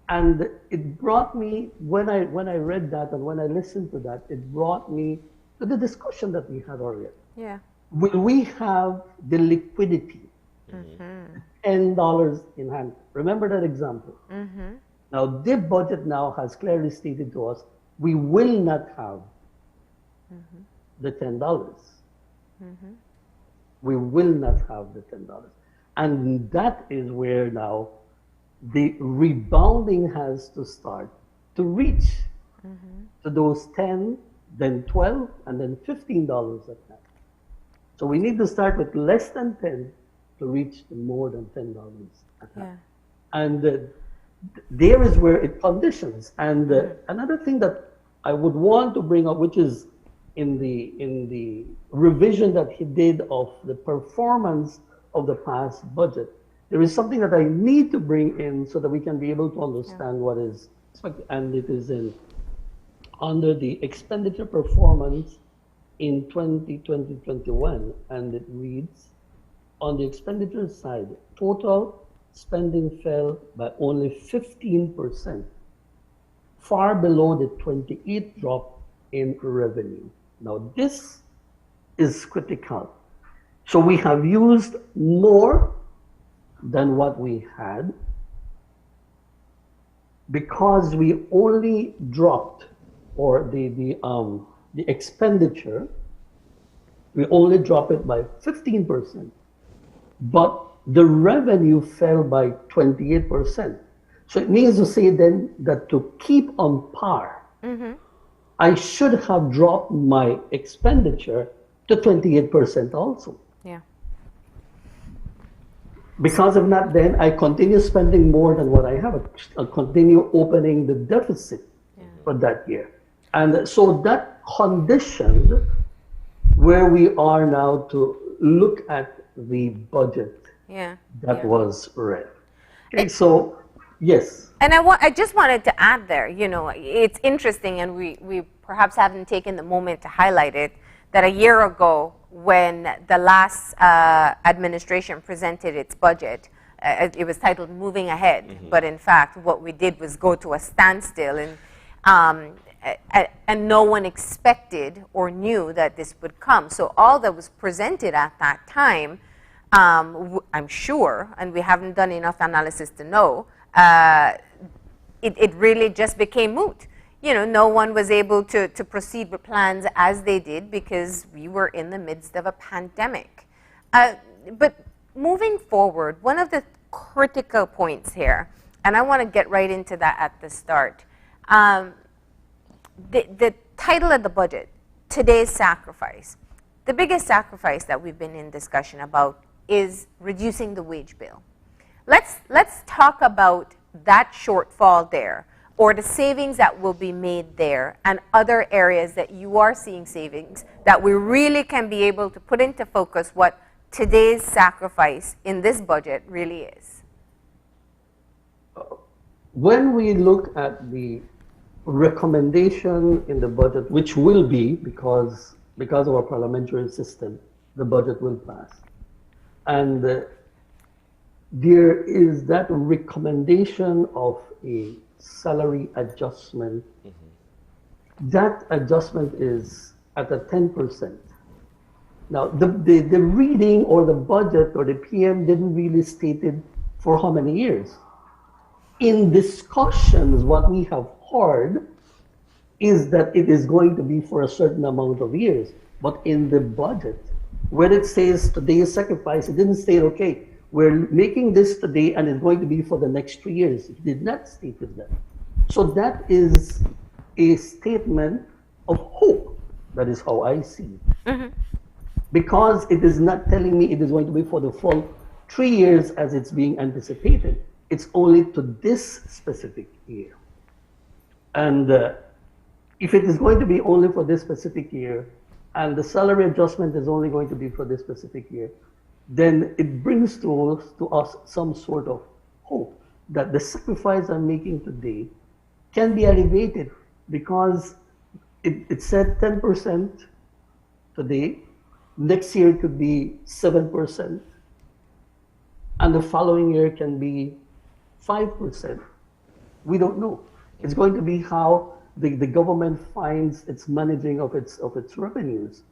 And it brought me, when I read that and when I listened to that, it brought me to the discussion that we had earlier. Yeah. Will we have the liquidity, $10 in hand? Remember that example. Now, the budget now has clearly stated to us, we will not have the $10. We will not have the $10. And that is where now the rebounding has to start to reach to those 10, then 12, and then $15 at that. So we need to start with less than 10 to reach more than $10 at that. And there is where it conditions. And another thing that I would want to bring up, which is in the revision that he did of the performance of the past budget, there is something that I need to bring in so that we can be able to understand what is expected. And it is under the expenditure performance in 2020-21, and it reads, on the expenditure side, total spending fell by only 15%, far below the 28% drop in revenue. Now this is critical. So we have used more than what we had because we only dropped, or the expenditure, we only drop it by 15%, but the revenue fell by 28%. So it means to say then that to keep on par, I should have dropped my expenditure to 28% also. Yeah. Because of that, then I continue spending more than what I have. I continue opening the deficit for that year. And so that conditioned where we are now to look at the budget that was read. Okay, so yes. And I just wanted to add there, you know, it's interesting, and we perhaps haven't taken the moment to highlight it, that a year ago when the last administration presented its budget, it was titled Moving Ahead, but in fact what we did was go to a standstill, and no one expected or knew that this would come. So all that was presented at that time, I'm sure, and we haven't done enough analysis to know, it really just became moot. no one was able to proceed with plans as they did because we were in the midst of a pandemic. But moving forward, one of the critical points here, and I want to get right into that at the start, the title of the budget, Today's Sacrifice. The biggest sacrifice that we've been in discussion about is reducing the wage bill. Let's talk about that shortfall there, or the savings that will be made there, and other areas that you are seeing savings that we really can be able to put into focus what today's sacrifice in this budget really is. When we look at the recommendation in the budget, which will be, because of our parliamentary system, the budget will pass. And there is that recommendation of a salary adjustment. That adjustment is at a 10%. Now, the reading or the budget or the PM didn't really state it for how many years. In discussions, what we have heard is that it is going to be for a certain amount of years. But in the budget, where it says today's sacrifice, it didn't state, okay, we're making this today and it's going to be for the next 3 years. It did not state that. So that is a statement of hope. That is how I see it. Because it is not telling me it is going to be for the full 3 years as it's being anticipated. It's only to this specific year. And if it is going to be only for this specific year, and the salary adjustment is only going to be for this specific year, then it brings to us some sort of hope that the sacrifice I'm making today can be alleviated, because it said 10% today, next year it could be 7%, and the following year can be 5%. We don't know. It's going to be how the government finds its managing of its revenues.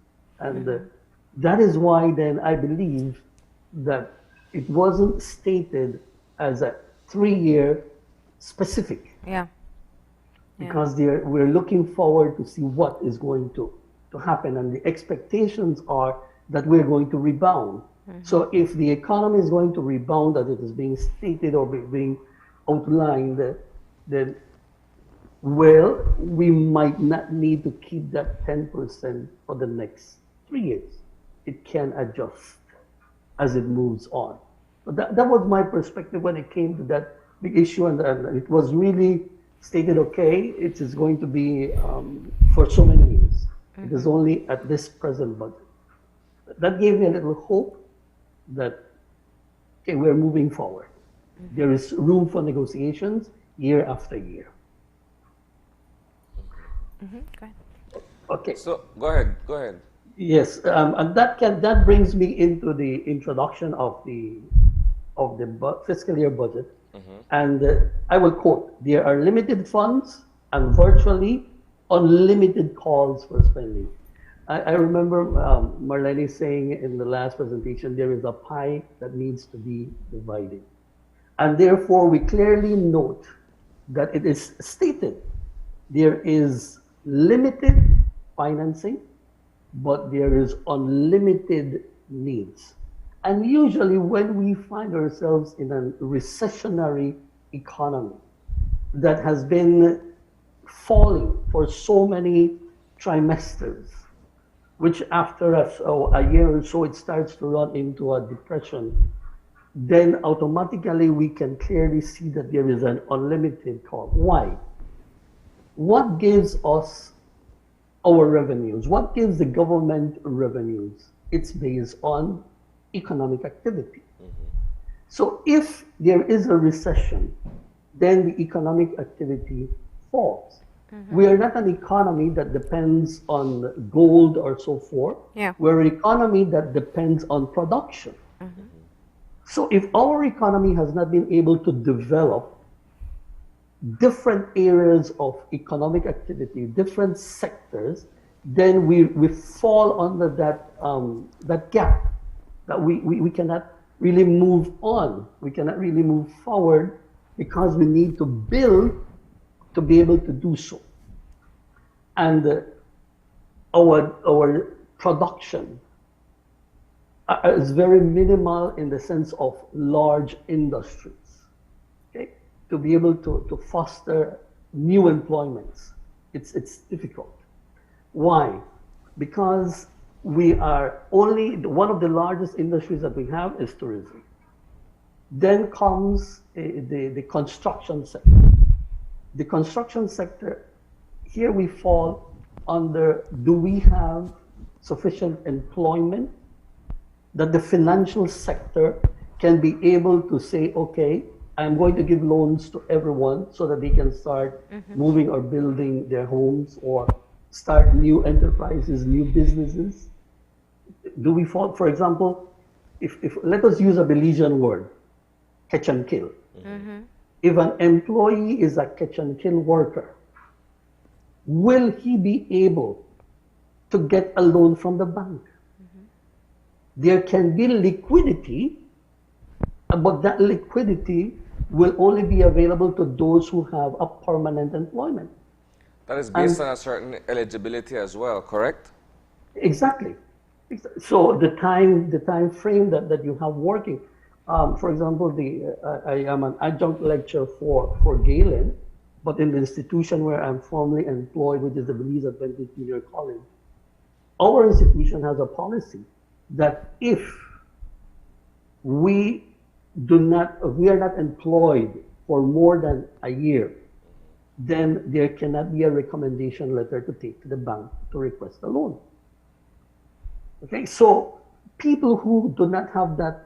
And that is why then I believe that it wasn't stated as a 3-year specific. Because we're looking forward to see what is going to happen, and the expectations are that we're going to rebound. So if the economy is going to rebound as it is being stated or being outlined, then we might not need to keep that 10% for the next 3 years. It can adjust as it moves on. But that was my perspective when it came to that big issue, and it was really stated, okay, it is going to be for so many years. It is only at this present budget. That gave me a little hope that, okay, we're moving forward. There is room for negotiations year after year. Go ahead. Okay. So go ahead. Yes, and that brings me into the introduction of the fiscal year budget. And I will quote: "There are limited funds and virtually unlimited calls for spending." I remember Marlene saying in the last presentation, there is a pie that needs to be divided. And therefore, we clearly note that it is stated there is limited financing, but there is unlimited needs. And usually when we find ourselves in a recessionary economy that has been falling for so many trimesters, which after a year or so it starts to run into a depression, then automatically we can clearly see that there is an unlimited call. Why? What gives us our revenues? What gives the government revenues? It's based on economic activity. So if there is a recession, then the economic activity falls. We are not an economy that depends on gold or so forth. We're an economy that depends on production. So if our economy has not been able to develop different areas of economic activity, different sectors, then we fall under that gap, that we cannot really move on. We cannot really move forward because we need to build to be able to do so. And our production is very minimal in the sense of large industries. Okay? To be able to foster new employments, it's difficult. Why? Because we are only, one of the largest industries that we have is tourism. Then comes the construction sector. The construction sector, here we fall under, do we have sufficient employment that the financial sector can be able to say, okay, I'm going to give loans to everyone so that they can start moving or building their homes or start new enterprises, new businesses? Do we fall, for example, if let us use a Belizean word, catch and kill. If an employee is a catch and kill worker, will he be able to get a loan from the bank? There can be liquidity, but that liquidity will only be available to those who have a permanent employment. That is based on a certain eligibility as well, correct? Exactly. So the time frame that you have working, for example, I am an adjunct lecturer for Galen, but in the institution where I'm formally employed, which is the Belize Adventist Junior College, our institution has a policy that if we are not employed for more than a year, then there cannot be a recommendation letter to take to the bank to request a loan. Okay, so people who do not have that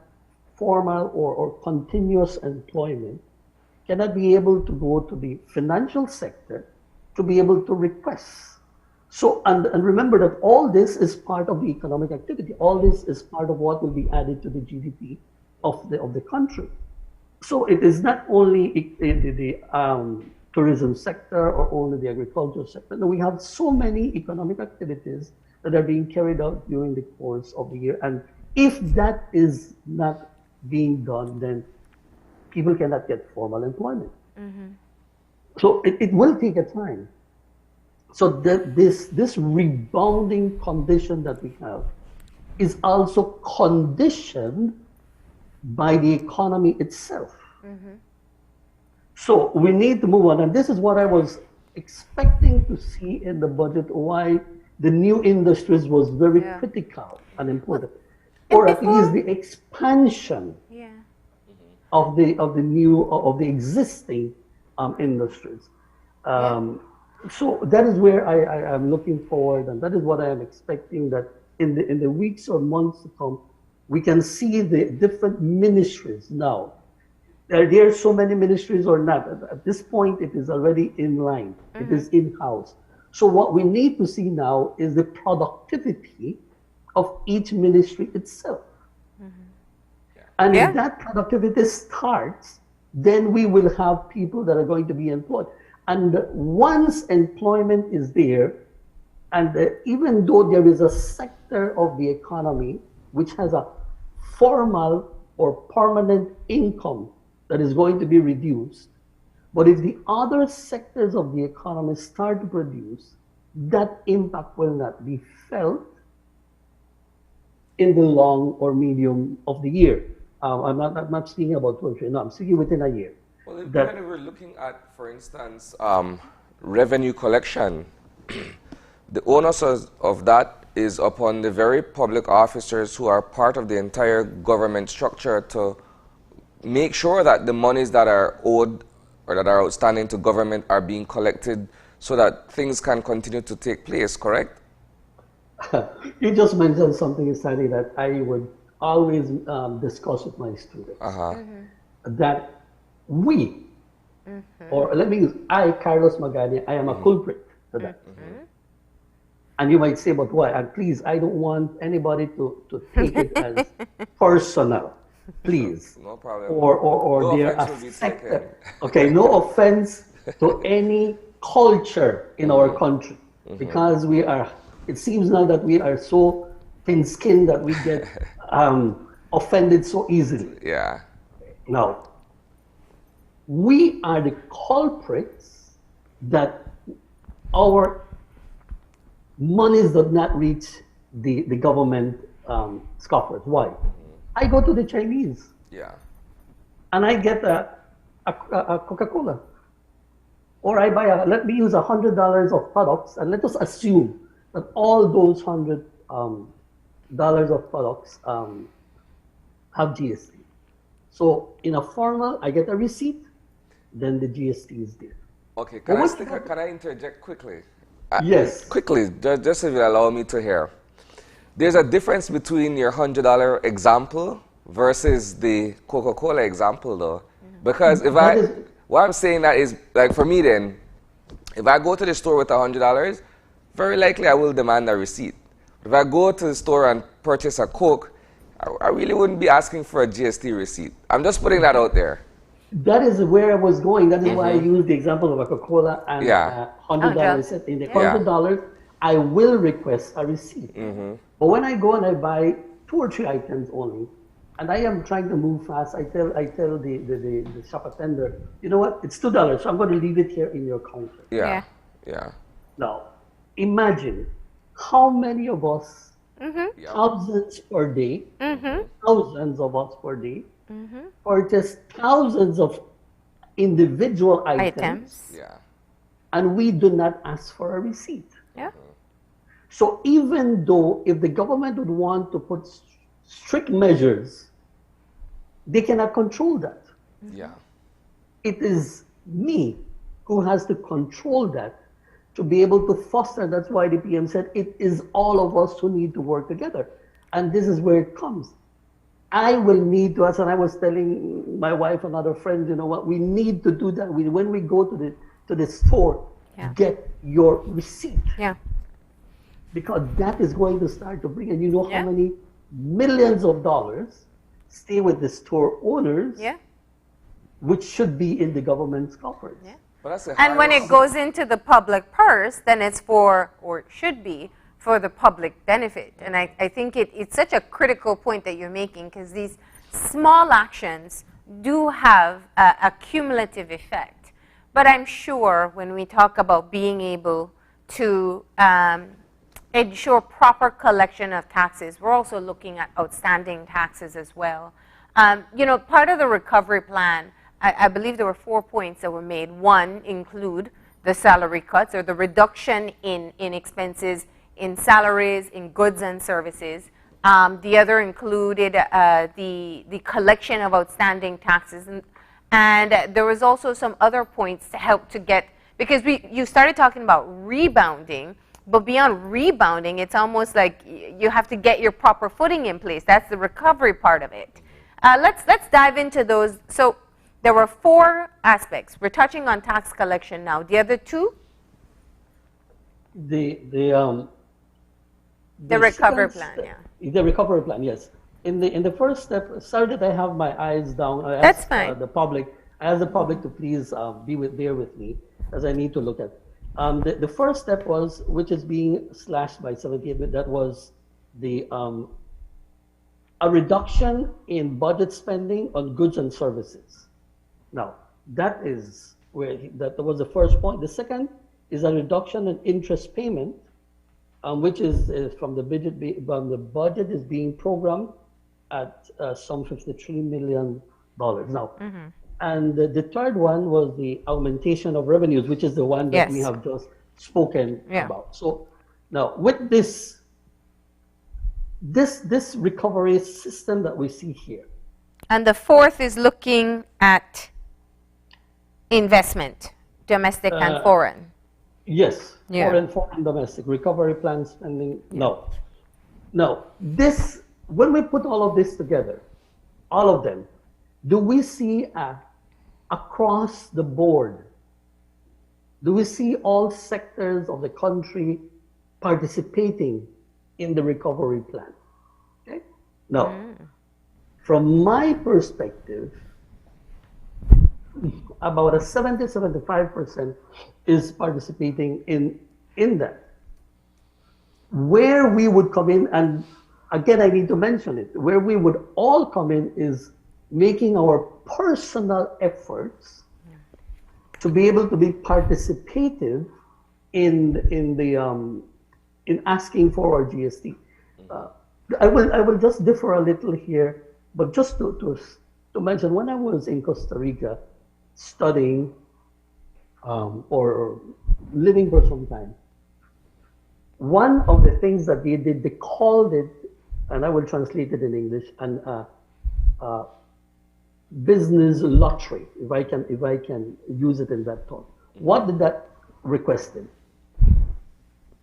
formal or continuous employment cannot be able to go to the financial sector to be able to request. So, and remember that all this is part of the economic activity. All this is part of what will be added to the GDP of the country. So it is not only the tourism sector or only the agricultural sector. No, we have so many economic activities that are being carried out during the course of the year. And if that is not being done, then people cannot get formal employment. So it will take a time. So this rebounding condition that we have is also conditioned by the economy itself. So we need to move on. And this is what I was expecting to see in the budget, why the new industries was very critical and important. Or at least the expansion of the existing industries. So that is where I am looking forward, and that is what I am expecting, that in the weeks or months to come, we can see the different ministries now. There are so many ministries or not. At this point, it is already in line. It is in-house. So what we need to see now is the productivity of each ministry itself. And if that productivity starts, then we will have people that are going to be employed. And once employment is there, and even though there is a sector of the economy which has a formal or permanent income that is going to be reduced, but if the other sectors of the economy start to produce, that impact will not be felt in the long or medium of the year. I'm not speaking about 2 or 3, no, I'm speaking within a year. Well, if we're looking at, for instance, revenue collection, the onus of that is upon the very public officers who are part of the entire government structure to make sure that the monies that are owed or that are outstanding to government are being collected so that things can continue to take place, correct? You just mentioned something, Sally, that I would always discuss with my students. That we, or let me use, I, Carlos Magania, I am a culprit to that. And you might say, but why? And please, I don't want anybody to take it as personal, please. No problem. Or no they're affected. Okay, no offense to any culture in our country, because we are, it seems now that we are so thin-skinned that we get offended so easily. Yeah. Now, we are the culprits that our monies do not reach the government coffers. Why? I go to the Chinese. Yeah. And I get a Coca-Cola. Or I buy let me use $100 of products, and let us assume that all those $100 of products have GST. So in a formal, I get a receipt, then the GST is there. Okay, can I interject quickly? Yes. Quickly, just if you allow me to hear. There's a difference between your $100 example versus the Coca-Cola example, though. Because what I'm saying that is, like for me then, if I go to the store with $100, very likely I will demand a receipt. If I go to the store and purchase a Coke, I really wouldn't be asking for a GST receipt. I'm just putting that out there. That is where I was going. That is why I used the example of a Coca-Cola and $100. In the $100, I will request a receipt. But when I go and I buy 2 or 3 items only, and I am trying to move fast, I tell the shop attendant, you know what, it's $2, so I'm going to leave it here in your counter. Yeah. Now, imagine how many of us, thousands per day, thousands of us per day, purchase thousands of individual items. And we do not ask for a receipt. So even though if the government would want to put strict measures, they cannot control that. It is me who has to control that to be able to foster. That's why the PM said it is all of us who need to work together. And this is where it comes. I will need to, as I was telling my wife and other friends, you know what, we need to do that. When we go to the store, get your receipt. Because that is going to start to bring, and you know how many millions of dollars stay with the store owners, which should be in the government's coffers. And when it goes into the public purse, then it's for, or should be, for the public benefit. And I think it's such a critical point that you're making, because these small actions do have a cumulative effect. But I'm sure when we talk about being able to ensure proper collection of taxes, we're also looking at outstanding taxes as well. You know, part of the recovery plan, I believe there were 4 points that were made. One, include the salary cuts or the reduction in expenses in salaries, in goods and services. The other included the collection of outstanding taxes. And there was also some other points to help to get, because you started talking about rebounding, but beyond rebounding, it's almost like you have to get your proper footing in place. That's the recovery part of it. Let's dive into those. So there were 4 aspects. We're touching on tax collection now. The other 2? The recovery plan, The recovery plan, yes. In the first step, sorry that I have my eyes down. I That's asked, fine. the public to please bear with me, as I need to look at. The first step was, which is being slashed by 78, that was the a reduction in budget spending on goods and services. Now, that is where that was the first point. The second is a reduction in interest payment, which is from the budget. The budget is being programmed at some $53 million now. And the third one was the augmentation of revenues, which is the one that we have just spoken about. So now with this recovery system that we see here. And the fourth is looking at investment, domestic and foreign. Yes, foreign, domestic, recovery plan spending, no. Now, when we put all of this together, all of them, do we see across the board, do we see all sectors of the country participating in the recovery plan? Okay? No. From my perspective, about 70-75% is participating in that. Where we would come in, and again, I need to mention it, where we would all come in is making our personal efforts to be able to be participative in in asking for our GST. I will just differ a little here, but just to mention, when I was in Costa Rica studying or living for some time, one of the things that they did, they called it, and I will translate it in English, an business lottery, if I can use it in that tone. What did that request in?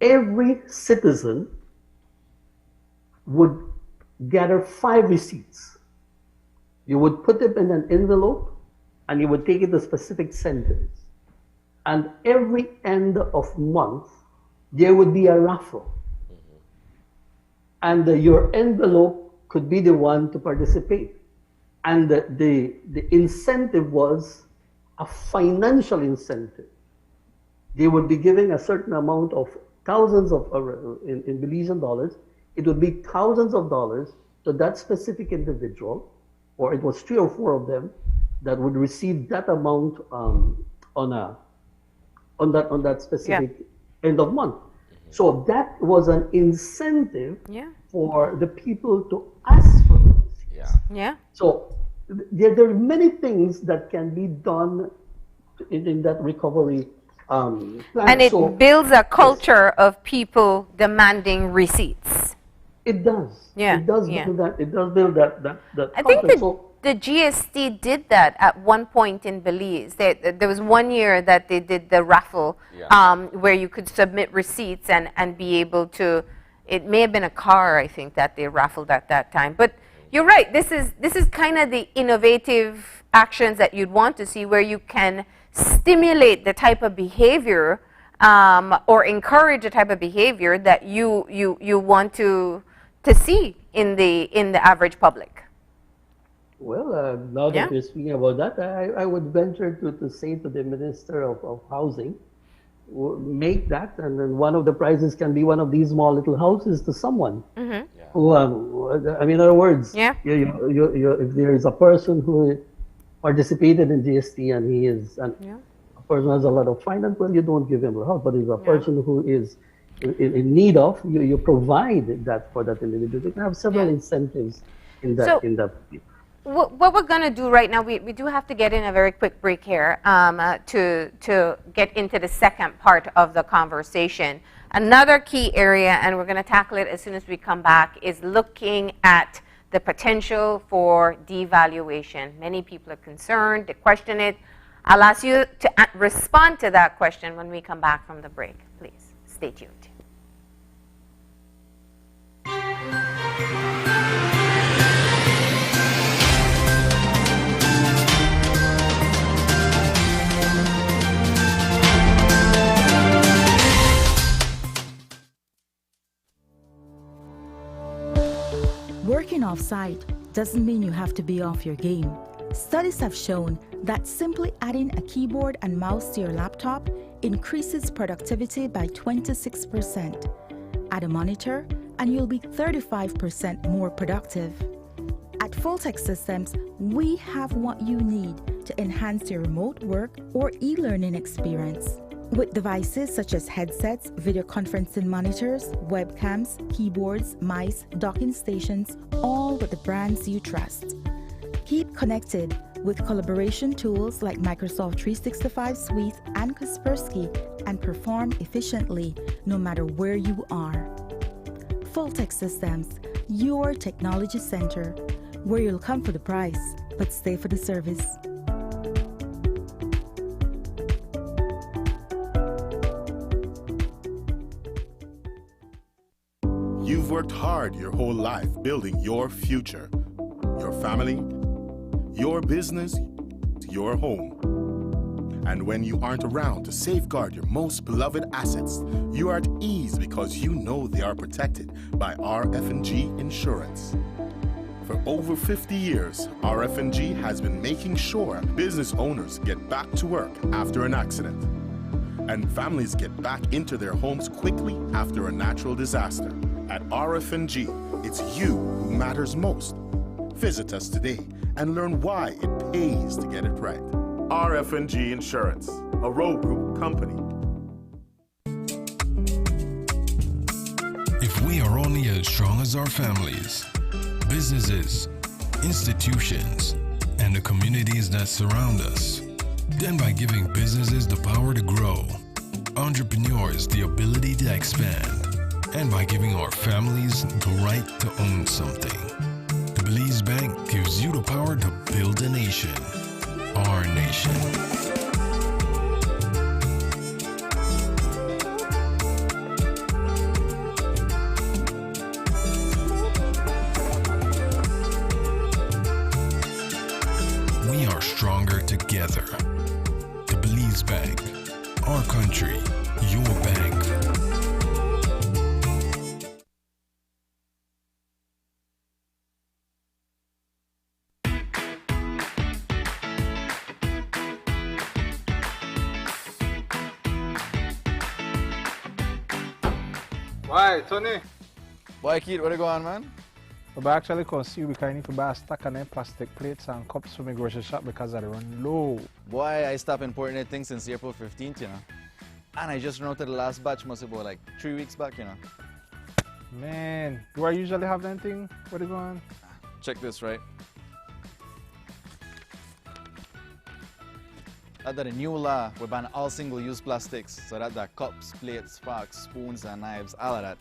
Every citizen would gather 5 receipts. You would put them in an envelope and you would take it to specific centers. And every end of month, there would be a raffle. And your envelope could be the one to participate. And the incentive was a financial incentive. They would be giving a certain amount of thousands of, in Belizean dollars, it would be thousands of dollars to that specific individual, or it was 3 or 4 of them that would receive that amount on that specific end of month. So that was an incentive for the people to ask for those. So there are many things that can be done in that recovery plan. And it builds a culture of people demanding receipts. It does. It does build that. It does build that. I think the GST did that at one point in Belize. There was one year that they did the raffle where you could submit receipts and be able to. It may have been a car, I think, that they raffled at that time. But you're right. This is kind of the innovative actions that you'd want to see, where you can stimulate the type of behavior or encourage the type of behavior that you want to see in the average public. Well, now that we're speaking about that, I would venture to say to the Minister of Housing, make that, and then one of the prizes can be one of these small little houses to someone. Who, I mean, in other words, if there is a person who participated in GST and he is, a person has a lot of finance, well, you don't give him a house, but if a person who is in need of, you provide that for that individual. You can have several incentives in that. What we're going to do right now, we do have to get in a very quick break here to get into the second part of the conversation. Another key area, and we're going to tackle it as soon as we come back, is looking at the potential for devaluation. Many people are concerned, they question it. I'll ask you to respond to that question when we come back from the break. Please stay tuned. Working off-site doesn't mean you have to be off your game. Studies have shown that simply adding a keyboard and mouse to your laptop increases productivity by 26%. Add a monitor and you'll be 35% more productive. At Fulltech Systems, we have what you need to enhance your remote work or e-learning experience. With devices such as headsets, video conferencing monitors, webcams, keyboards, mice, docking stations, all with the brands you trust. Keep connected with collaboration tools like Microsoft 365 Suite and Kaspersky and perform efficiently no matter where you are. Fulltech Systems, your technology center, where you'll come for the price, but stay for the service. You've worked hard your whole life building your future, your family, your business, your home. And when you aren't around to safeguard your most beloved assets, you are at ease because you know they are protected by RF&G Insurance. For over 50 years, RF&G has been making sure business owners get back to work after an accident, and families get back into their homes quickly after a natural disaster. At RF&G, it's you who matters most. Visit us today and learn why it pays to get it right. RF&G Insurance, a Rowe Group company. as strong as our families, businesses, institutions, and the communities that surround us. Then by giving businesses the power to grow, entrepreneurs the ability to expand, and by giving our families the right to own something. The Belize Bank gives you the power to build a nation, our nation. We are stronger together. The Belize Bank, our country, your bank. Why, Tony? Boy, Keith, what you going on, man? But actually come see you because I need to buy a stack of them plastic plates and cups for my grocery shop because I run low. Boy, I stopped importing that thing since April 15th, you know. And I just ran out of the last batch, must have been like 3 weeks back, you know. Man, do I usually have anything? What are you going? Check this, right? Under the new law, we ban all single-use plastics, so that the cups, plates, forks, spoons, and knives, all of that.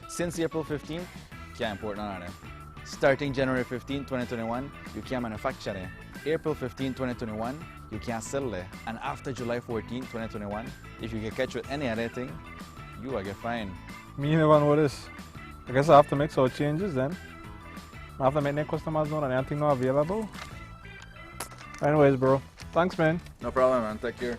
Since April 15th, can't import none of them. Starting January 15, 2021, you can't manufacture them. April 15, 2021, you can't sell them. And after July 14, 2021, if you get catch with any other thing, you will get fined. Me never know this. I guess I have to make some changes then. I have to make the customers know that anything not available. Anyways, bro. Thanks, man. No problem, man. Take care.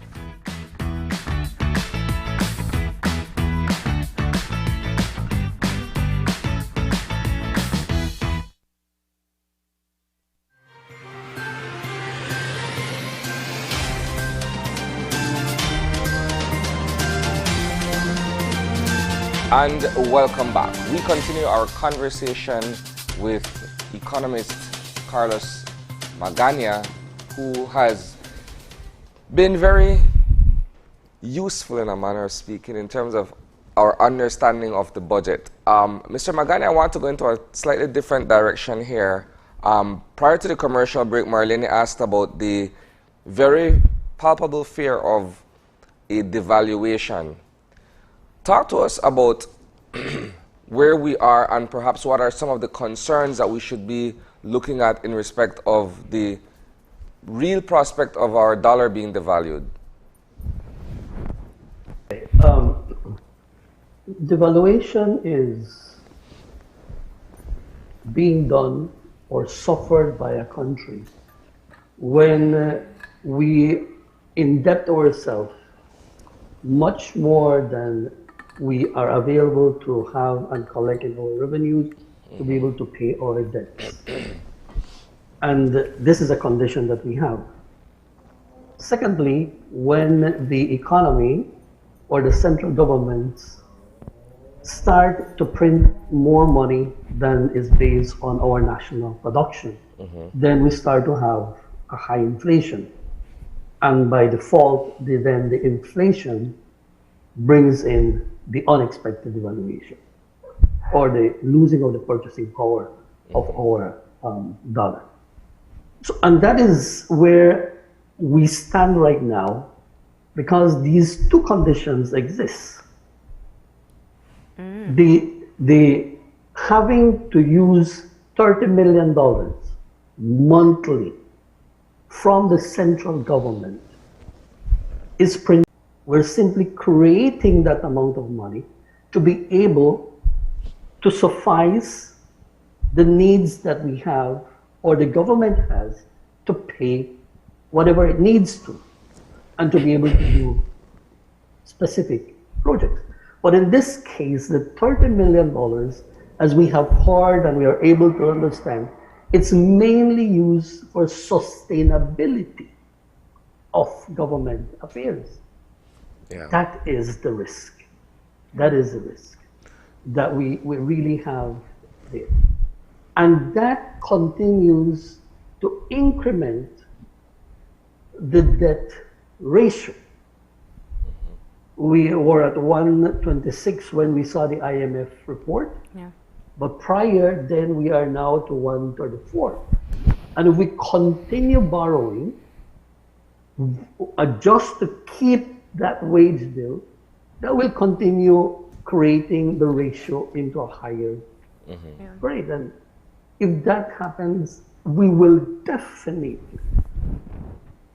And welcome back. We continue our conversation with economist Carlos Magana, who has been very useful in a manner of speaking in terms of our understanding of the budget. Mr. Magana, I want to go into a slightly different direction here. Prior to the commercial break, Marlene asked about the very palpable fear of a devaluation. Talk to us about where we are and perhaps what are some of the concerns that we should be looking at in respect of the real prospect of our dollar being devalued. Devaluation is being done or suffered by a country when we indebt ourselves much more than we are available to have and collect in our revenues to be able to pay our debts. And this is a condition that we have. Secondly, when the economy or the central governments start to print more money than is based on our national production, then we start to have a high inflation. And by default, then the inflation brings in the unexpected devaluation or the losing of the purchasing power of our dollar. So, and that is where we stand right now because these two conditions exist. The having to use $30 million monthly from the central government is we're simply creating that amount of money to be able to suffice the needs that we have or the government has to pay whatever it needs to and to be able to do specific projects. But in this case, the $30 million, as we have heard and we are able to understand, it's mainly used for sustainability of government affairs. Yeah. That is the risk. That is the risk that we really have there. And that continues to increment the debt ratio. We were at 126 when we saw the IMF report. Yeah. But prior, then we are now to 134. And if we continue borrowing, just to keep that wage bill, that will continue creating the ratio into a higher rate. And if that happens, we will definitely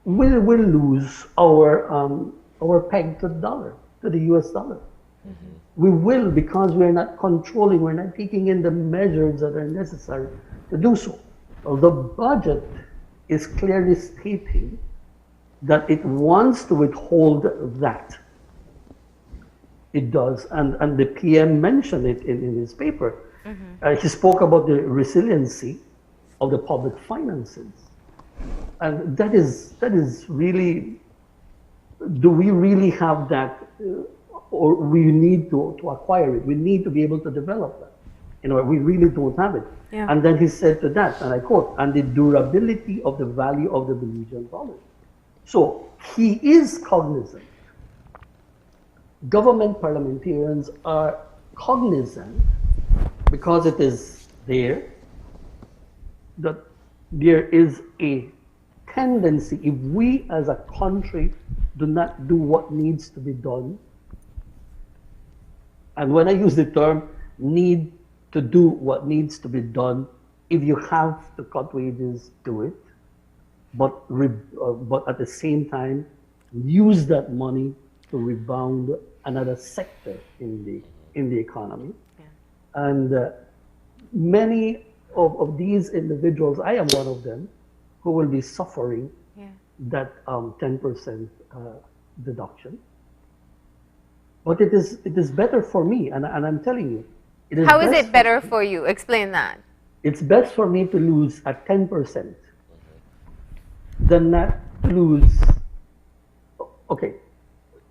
will lose our peg to the dollar, to the US dollar. We will, because we're not controlling, we're not taking in the measures that are necessary to do so. Well, the budget is clearly stating that it wants to withhold that. It does, and the PM mentioned it in his paper. He spoke about the resiliency of the public finances. And that is really, do we really have that, or we need to acquire it? We need to be able to develop that. You know, we really don't have it. Yeah. And then he said to that, and I quote, and the durability of the value of the Belizean dollar. So he is cognizant. Government parliamentarians are cognizant, because it is there, that there is a tendency, if we as a country do not do what needs to be done, and when I use the term need to do what needs to be done, if you have to cut wages, do it, but at the same time, use that money to rebound another sector in the economy. And many of these individuals, I am one of them, who will be suffering that 10% deduction. But it is better for me, and I'm telling you. How is it better for you? Explain that. It's best for me to lose at 10% than not lose. Okay,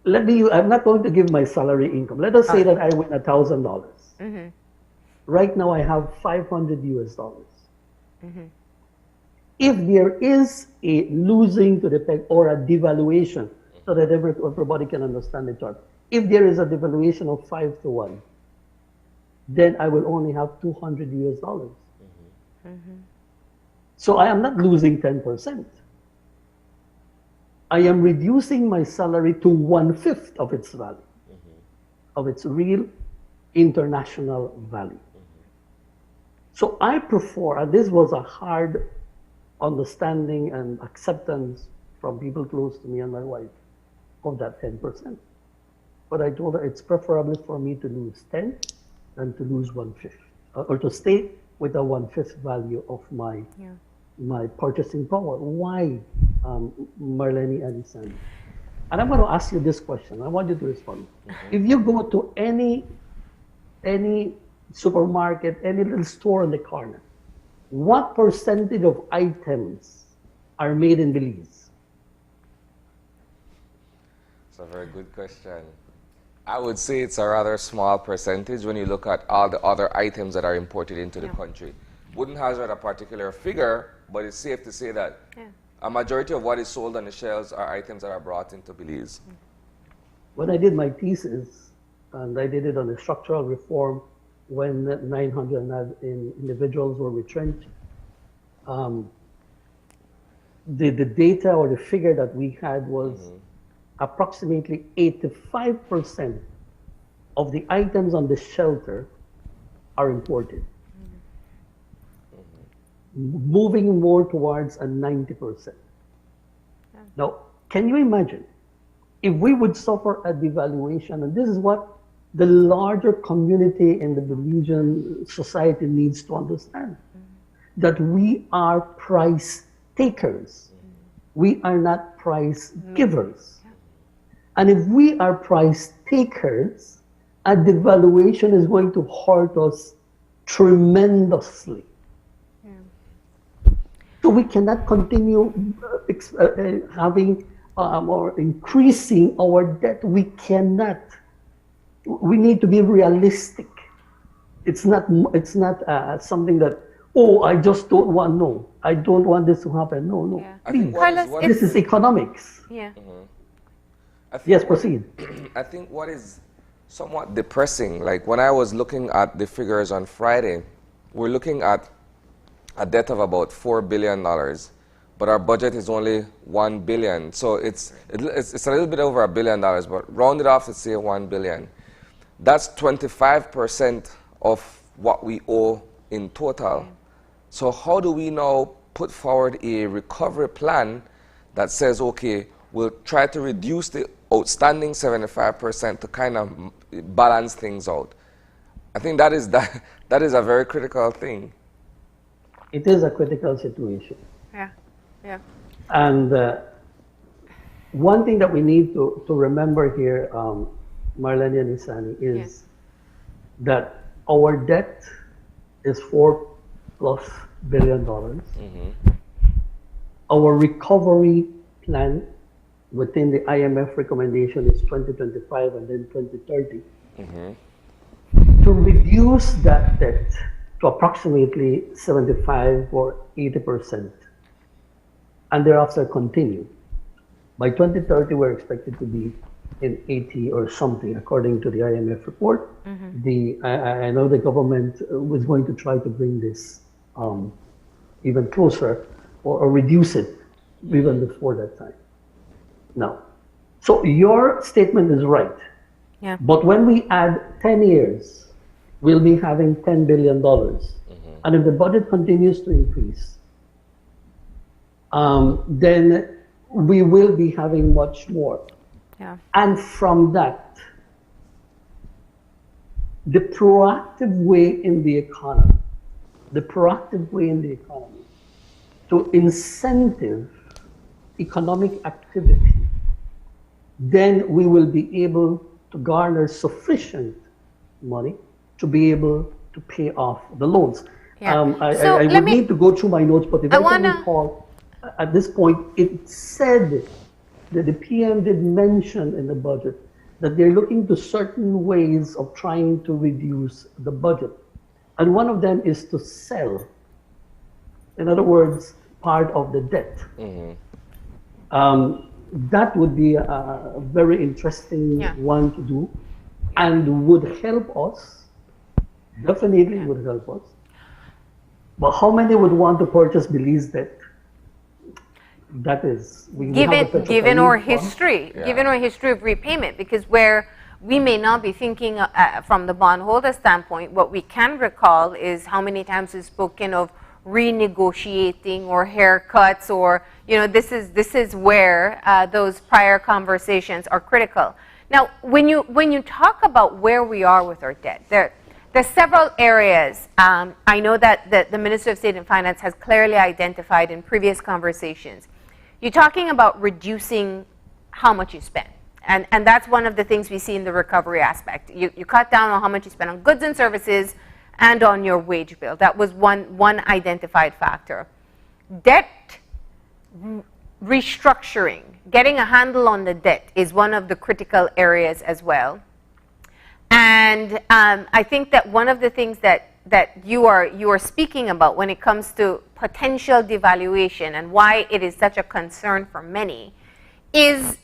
I'm not going to give my salary income. Let us say that I win $1,000. Right now I have $500 US. If there is a losing to the peg or a devaluation, so that everybody can understand the chart. If there is a devaluation of 5 to 1, then I will only have $200 US. So I am not losing 10%. I am reducing my salary to 1/5 of its value, of its real international value. So I prefer, and this was a hard understanding and acceptance from people close to me and my wife, of that 10%. But I told her it's preferable for me to lose 10 than to lose 1/5, or to stay with a 1/5 value of my purchasing power. Why, Marlene and Sandy? And I'm going to ask you this question. I want you to respond. If you go to any supermarket, any little store in the corner, what percentage of items are made in Belize? It's a very good question. I would say it's a rather small percentage when you look at all the other items that are imported into the country. Wouldn't hazard a particular figure, but it's safe to say that a majority of what is sold on the shelves are items that are brought into Belize. When I did my thesis, and I did it on the structural reform when 900 individuals were retrenched, the data or the figure that we had was approximately 85% of the items on the shelter are imported. Moving more towards a 90%. Now, can you imagine if we would suffer a devaluation, and this is what the larger community in the Belizean society needs to understand, that we are price takers. We are not price givers. And if we are price takers, a devaluation is going to hurt us tremendously. So we cannot continue having or increasing our debt. We cannot. We need to be realistic. It's not something that, oh, I just don't want, no. I don't want this to happen. No, no. Yeah. Please. This is economics. Yeah. Yes, proceed. I think what is somewhat depressing. Like when I was looking at the figures on Friday, we're looking at a debt of about $4 billion, but our budget is only $1 billion. So it's a little bit over $1 billion, but round it off to say $1 billion. That's 25% of what we owe in total. So how do we now put forward a recovery plan that says, okay, we'll try to reduce the outstanding 75% to kind of balance things out? I think that is a very critical thing. It is a critical situation. Yeah, yeah. And one thing that we need to remember here, Marlene and Isani, is that our debt is $4+ billion. Our recovery plan within the IMF recommendation is 2025 and then 2030. To reduce that debt to approximately 75 or 80%, and thereafter continue. By 2030, we're expected to be in 80 or something, according to the IMF report. I know the government was going to try to bring this even closer or reduce it even before that time. Now, so your statement is right. Yeah. But when we add 10 years, we'll be having $10 billion. And if the budget continues to increase, then we will be having much more. Yeah. And from that, the proactive way in the economy, to incentive economic activity, then we will be able to garner sufficient money to be able to pay off the loans. Yeah. I would need to go through my notes, but if I can recall, at this point, it said that the PM did mention in the budget that they're looking to certain ways of trying to reduce the budget. And one of them is to sell, in other words, part of the debt. That would be a very interesting one to do and would help us, definitely would help us. But how many would want to purchase Belize debt? That is, given our history, given our history of repayment, because where we may not be thinking from the bondholder standpoint, what we can recall is how many times we've spoken of renegotiating or haircuts, or this is where those prior conversations are critical. Now, when you talk about where we are with our debt, there's several areas. I know that the Minister of State and Finance has clearly identified in previous conversations. You're talking about reducing how much you spend. And that's one of the things we see in the recovery aspect. You cut down on how much you spend on goods and services and on your wage bill. That was one identified factor. Debt restructuring, getting a handle on the debt, is one of the critical areas as well. And I think that one of the things that you are speaking about when it comes to potential devaluation and why it is such a concern for many is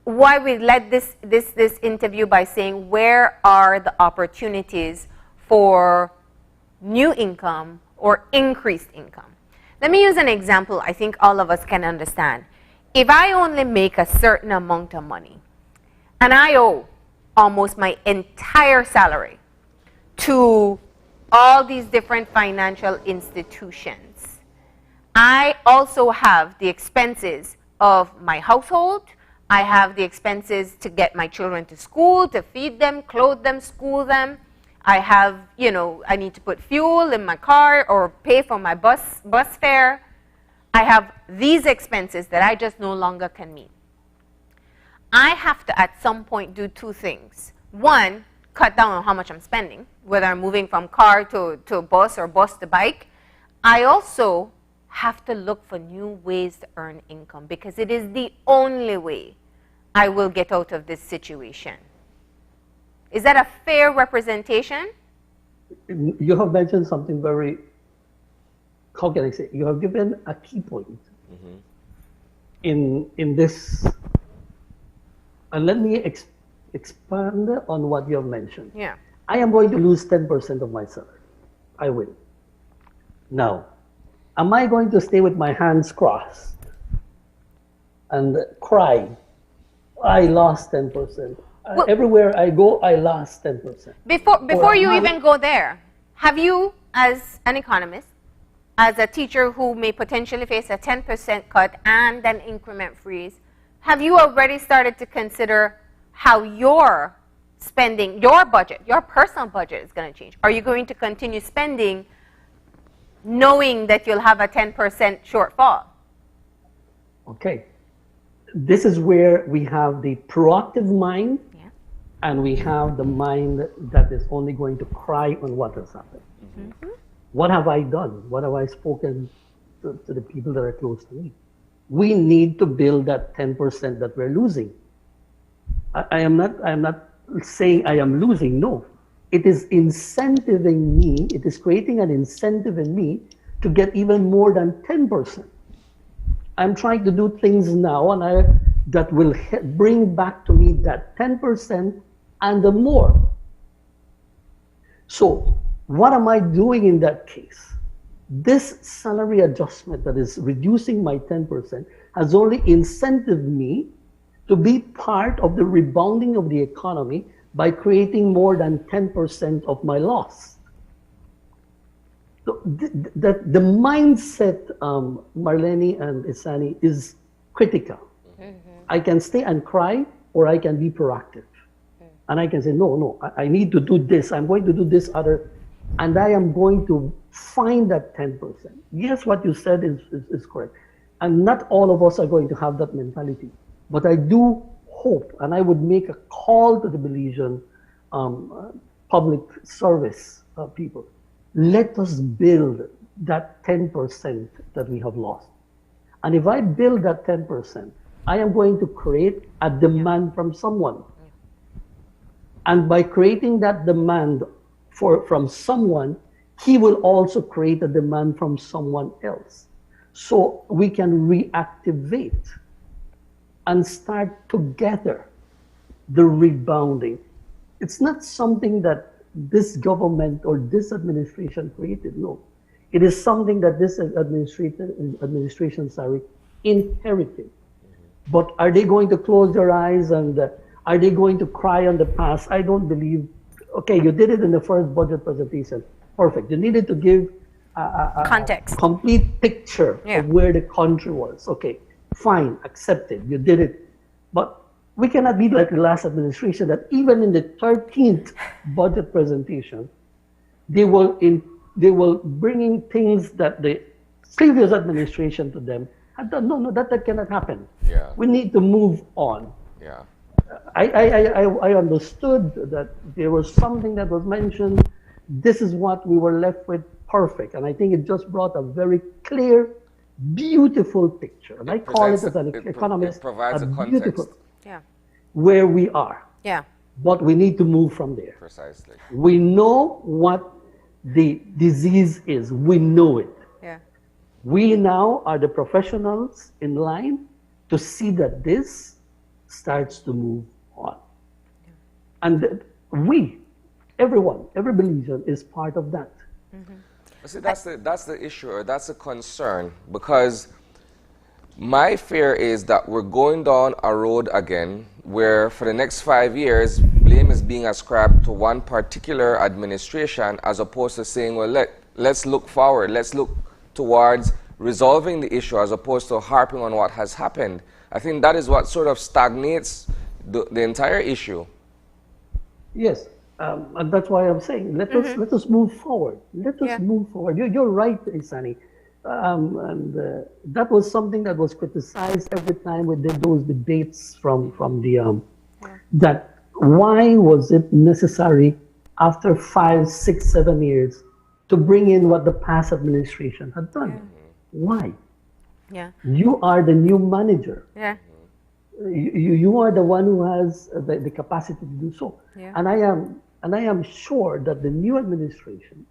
why we led this interview by saying, where are the opportunities for new income or increased income? Let me use an example I think all of us can understand. If I only make a certain amount of money and I owe almost my entire salary to all these different financial institutions, I also have the expenses of my household. I have the expenses to get my children to school, to feed them, clothe them, school them. I have, I need to put fuel in my car or pay for my bus fare. I have these expenses that I just no longer can meet. I have to, at some point, do two things. One, cut down on how much I'm spending, whether I'm moving from car to bus or bus to bike. I also have to look for new ways to earn income, because it is the only way I will get out of this situation. Is that a fair representation? You have mentioned something very, how can I say, you have given a key point in this, and let me expand on what you have mentioned. Yeah. I am going to lose 10% of my salary. I will. Now, am I going to stay with my hands crossed and cry? I lost 10%. Everywhere I go, I lost 10%. Before you even go there, have you, as an economist, as a teacher who may potentially face a 10% cut and an increment freeze, have you already started to consider how your spending, your budget, your personal budget is going to change? Are you going to continue spending knowing that you'll have a 10% shortfall? Okay. This is where we have the proactive mind, and we have the mind that is only going to cry on what has happened. Mm-hmm. What have I done? What have I spoken to the people that are close to me? We need to build that 10% that we're losing. I am not saying I am losing. No, it is incentivizing me. It is creating an incentive in me to get even more than 10%. I'm trying to do things now, and that will bring back to me that 10% and the more. So what am I doing in that case? This salary adjustment that is reducing my 10% has only incentivized me to be part of the rebounding of the economy by creating more than 10% of my loss. So the mindset, Marlene and Isani, is critical. Mm-hmm. I can stay and cry, or I can be proactive. And I can say, no, I need to do this. I'm going to do this other, and I am going to find that 10%. Yes, what you said is correct. And not all of us are going to have that mentality. But I do hope, and I would make a call to the Belizean public service people. Let us build that 10% that we have lost. And if I build that 10%, I am going to create a demand from someone. And by creating that demand from someone, he will also create a demand from someone else. So we can reactivate and start together the rebounding. It's not something that this government or this administration created, no. It is something that this administration inherited. But are they going to close their eyes and are they going to cry on the past? I don't believe. Okay, you did it in the first budget presentation. Perfect. You needed to give a context, complete picture of where the country was. Okay, fine, accepted. You did it. But we cannot be like the last administration that even in the 13th budget presentation, they will bring in things that the previous administration to them had done. No, that cannot happen. Yeah. We need to move on. Yeah. I understood that there was something that was mentioned. This is what we were left with. Perfect. And I think it just brought a very clear, beautiful picture. And I call it as an economist, it provides a beautiful, context. Yeah. Where we are. Yeah. But we need to move from there. Precisely. We know what the disease is. We know it. Yeah. We now are the professionals in line to see that this starts to move on. Yeah. And we, everyone, every Belizean is part of that. Mm-hmm. See, that's the issue, or that's the concern, because my fear is that we're going down a road again where for the next 5 years, blame is being ascribed to one particular administration as opposed to saying, well, let's look forward, let's look towards resolving the issue as opposed to harping on what has happened. I think that is what sort of stagnates the entire issue. Yes. And that's why I'm saying, let us move forward. Let us move forward. You're right, Isani. That was something that was criticized every time we did those debates from the that why was it necessary after 5, 6, 7 years to bring in what the past administration had done? Yeah. Why? Yeah. You are the new manager. Yeah. You are the one who has the capacity to do so. Yeah. And I am sure that the new administration,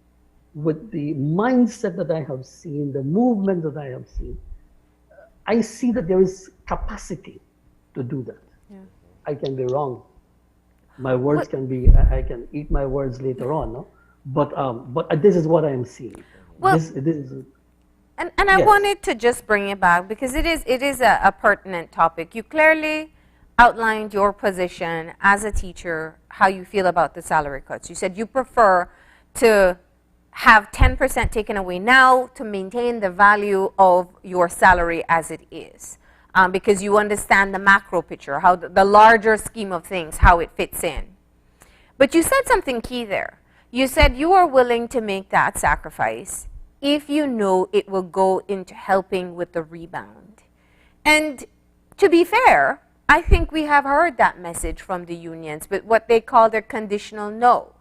with the mindset that I have seen, the movement that I have seen, I see that there is capacity to do that. Yeah. I can be wrong. My words can be, I can eat my words later on, no? But this is what I am seeing. Well, this is, and I wanted to just bring it back because it is a pertinent topic. You clearly outlined your position as a teacher, how you feel about the salary cuts. You said you prefer to have 10% taken away now to maintain the value of your salary as it is, because you understand the macro picture, how the larger scheme of things, how it fits in. But you said something key there. You said you are willing to make that sacrifice if you know it will go into helping with the rebound. And to be fair, I think we have heard that message from the unions, but what they call their conditional no.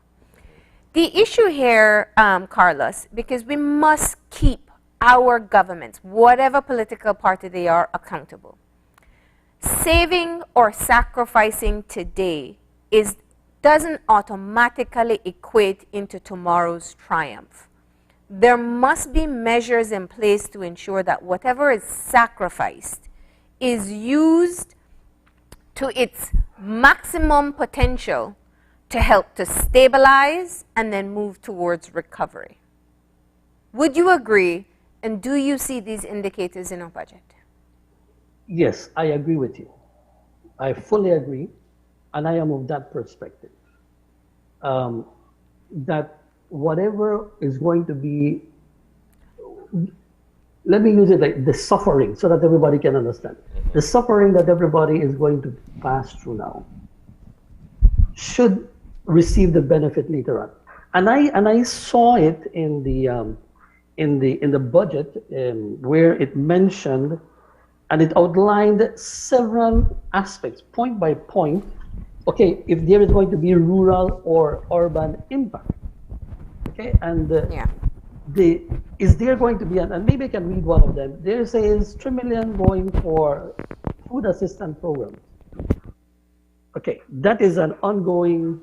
The issue here, Carlos, because we must keep our governments, whatever political party they are, accountable. Saving or sacrificing today doesn't automatically equate into tomorrow's triumph. There must be measures in place to ensure that whatever is sacrificed is used to its maximum potential to help to stabilize and then move towards recovery. Would you agree, and do you see these indicators in our budget? Yes, I agree with you. I fully agree, and I am of that perspective. That whatever is going to be, let me use it like the suffering so that everybody can understand. The suffering that everybody is going to pass through now should receive the benefit later on. And I saw it in the budget where it mentioned and it outlined several aspects, point by point. Okay, if there is going to be rural or urban impact. Okay, and is there going to be, and maybe I can read one of them. There says 3 million going for food assistance programs. Okay, that is an ongoing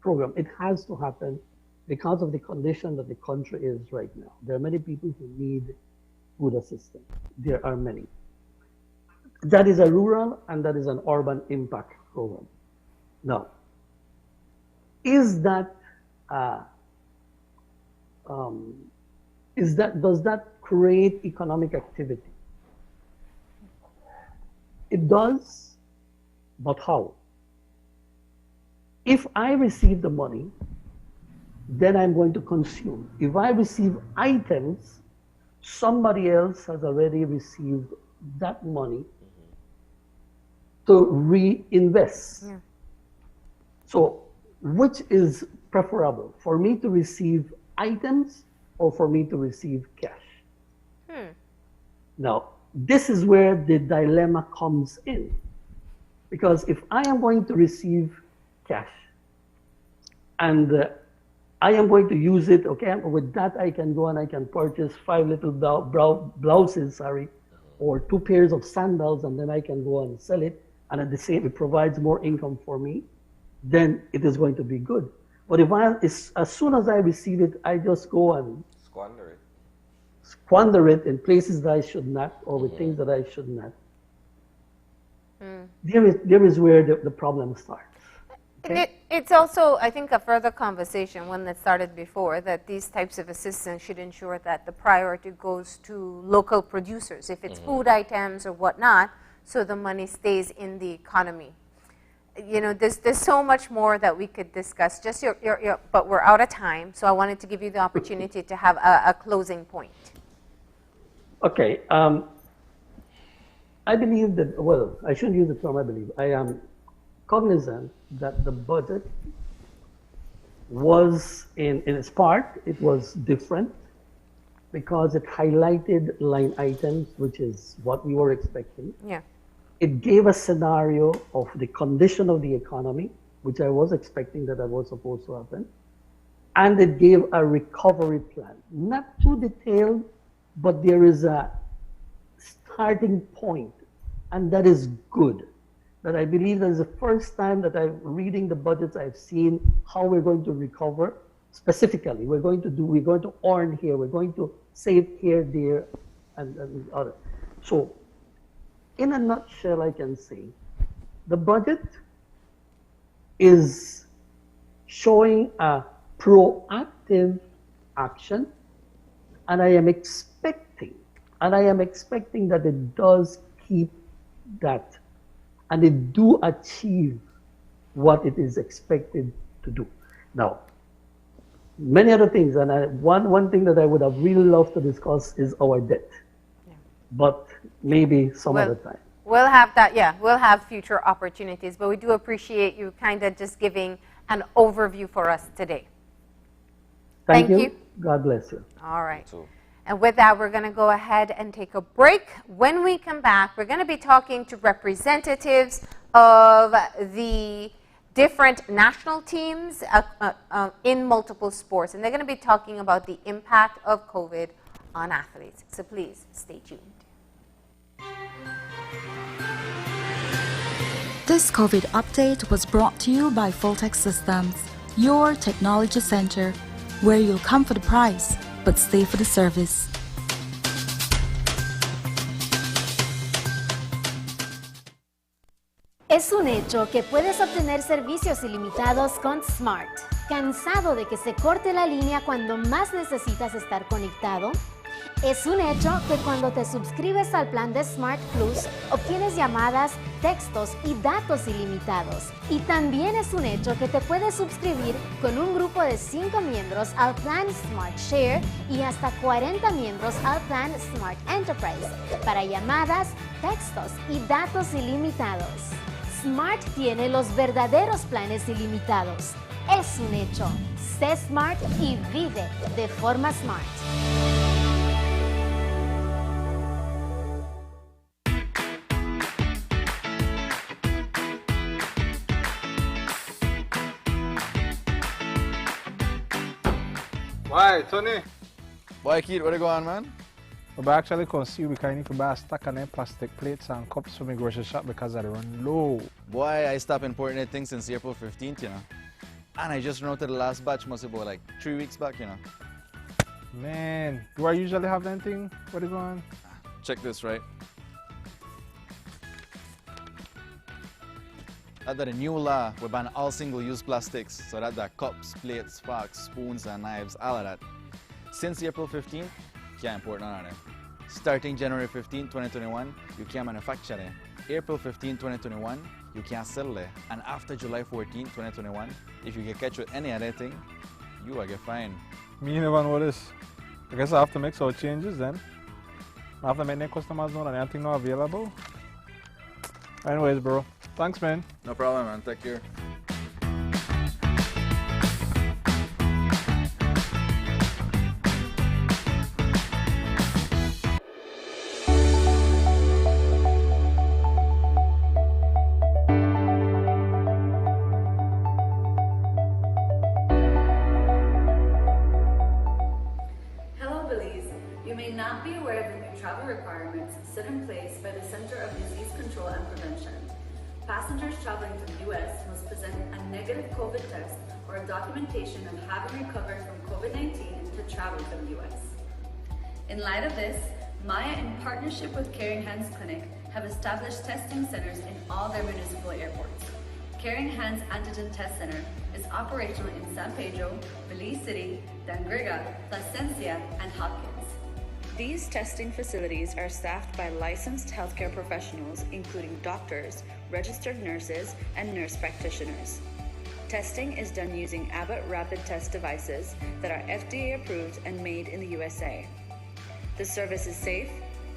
program. It has to happen because of the condition that the country is right now. There are many people who need food assistance. There are many. That is a rural and that is an urban impact program. Now, does that create economic activity? It does, but how? If I receive the money, then I'm going to consume. If I receive items, somebody else has already received that money to reinvest. Yeah. So, which is preferable? For me to receive items or for me to receive cash? Now, this is where the dilemma comes in. Because if I am going to receive cash and I am going to use it, okay, with that I can go and I can purchase 5 little blouses, or 2 pairs of sandals, and then I can go and sell it, and at the same, it provides more income for me, then it is going to be good. But if as soon as I receive it, I just go and squander it in places that I should not, or with things that I should not. There is where the problem starts. Okay? It's also, I think, a further conversation, one that started before, that these types of assistance should ensure that the priority goes to local producers, if it's food items or whatnot, so the money stays in the economy. You know, there's so much more that we could discuss, just but we're out of time, so I wanted to give you the opportunity to have a closing point. Okay. I believe that, well, I shouldn't use the term I believe. I am cognizant that the budget was, in its part, it was different because it highlighted line items, which is what we were expecting. Yeah. It gave a scenario of the condition of the economy, which I was expecting that was supposed to happen. And it gave a recovery plan. Not too detailed, but there is a starting point, and that is good. That I believe that is the first time that I'm reading the budgets, I've seen how we're going to recover specifically. We're going to earn here, we're going to save here, there, and other. So, in a nutshell, I can say the budget is showing a proactive action, and I am expecting that it does keep that, and it do achieve what it is expected to do. Now, many other things, and one thing that I would have really loved to discuss is our debt, but maybe some other time. We'll have that, yeah, we'll have future opportunities, but we do appreciate you kind of just giving an overview for us today. Thank you. God bless you. All right. And with that, we're going to go ahead and take a break. When we come back, we're going to be talking to representatives of the different national teams in multiple sports, and they're going to be talking about the impact of COVID on athletes. So please stay tuned. This COVID update was brought to you by Fulltech Systems, your technology center, where you'll come for the price, but stay for the service. Es un hecho que puedes obtener servicios ilimitados con Smart. ¿Cansado de que se corte la línea cuando más necesitas estar conectado? Es un hecho que cuando te suscribes al plan de Smart Plus, obtienes llamadas, textos y datos ilimitados. Y también es un hecho que te puedes suscribir con un grupo de 5 miembros al plan Smart Share y hasta 40 miembros al plan Smart Enterprise para llamadas, textos y datos ilimitados. Smart tiene los verdaderos planes ilimitados. Es un hecho. Sé Smart y vive de forma Smart. Why, Tony? Why, Keith, where you going, man? We're actually going to see we can need to buy a stack of them plastic plates and cups for my grocery shop because I run low. Boy, I stopped importing that thing since April 15th, you know. And I just routed the last batch, must be about like 3 weeks back, you know. Man, do I usually have anything? Where you going? Check this, right? Under the new law, we ban all single-use plastics, so that the cups, plates, forks, spoons, and knives, all of that. Since April 15th, can't import none of them. Starting January 15, 2021, you can't manufacture them. April 15, 2021, you can't sell them. And after July 14, 2021, if you get catch with any other thing, you will get fined. Me never know this. I guess I have to make some changes then. I have to make the customers know that anything not available. Anyways, bro. Thanks, man. No problem, man. Take care. Hello, Belize. You may not be aware of the new travel requirements set in place by the Center of Disease Control and Prevention. Passengers traveling to the U.S. must present a negative COVID test or a documentation of having recovered from COVID-19 to travel to the U.S. In light of this, Maya, in partnership with Caring Hands Clinic, have established testing centers in all their municipal airports. Caring Hands Antigen Test Center is operational in San Pedro, Belize City, Dangrega, Placencia, and Hopkins. These testing facilities are staffed by licensed healthcare professionals, including doctors, registered nurses, and nurse practitioners. Testing is done using Abbott Rapid Test devices that are FDA approved and made in the USA. The service is safe,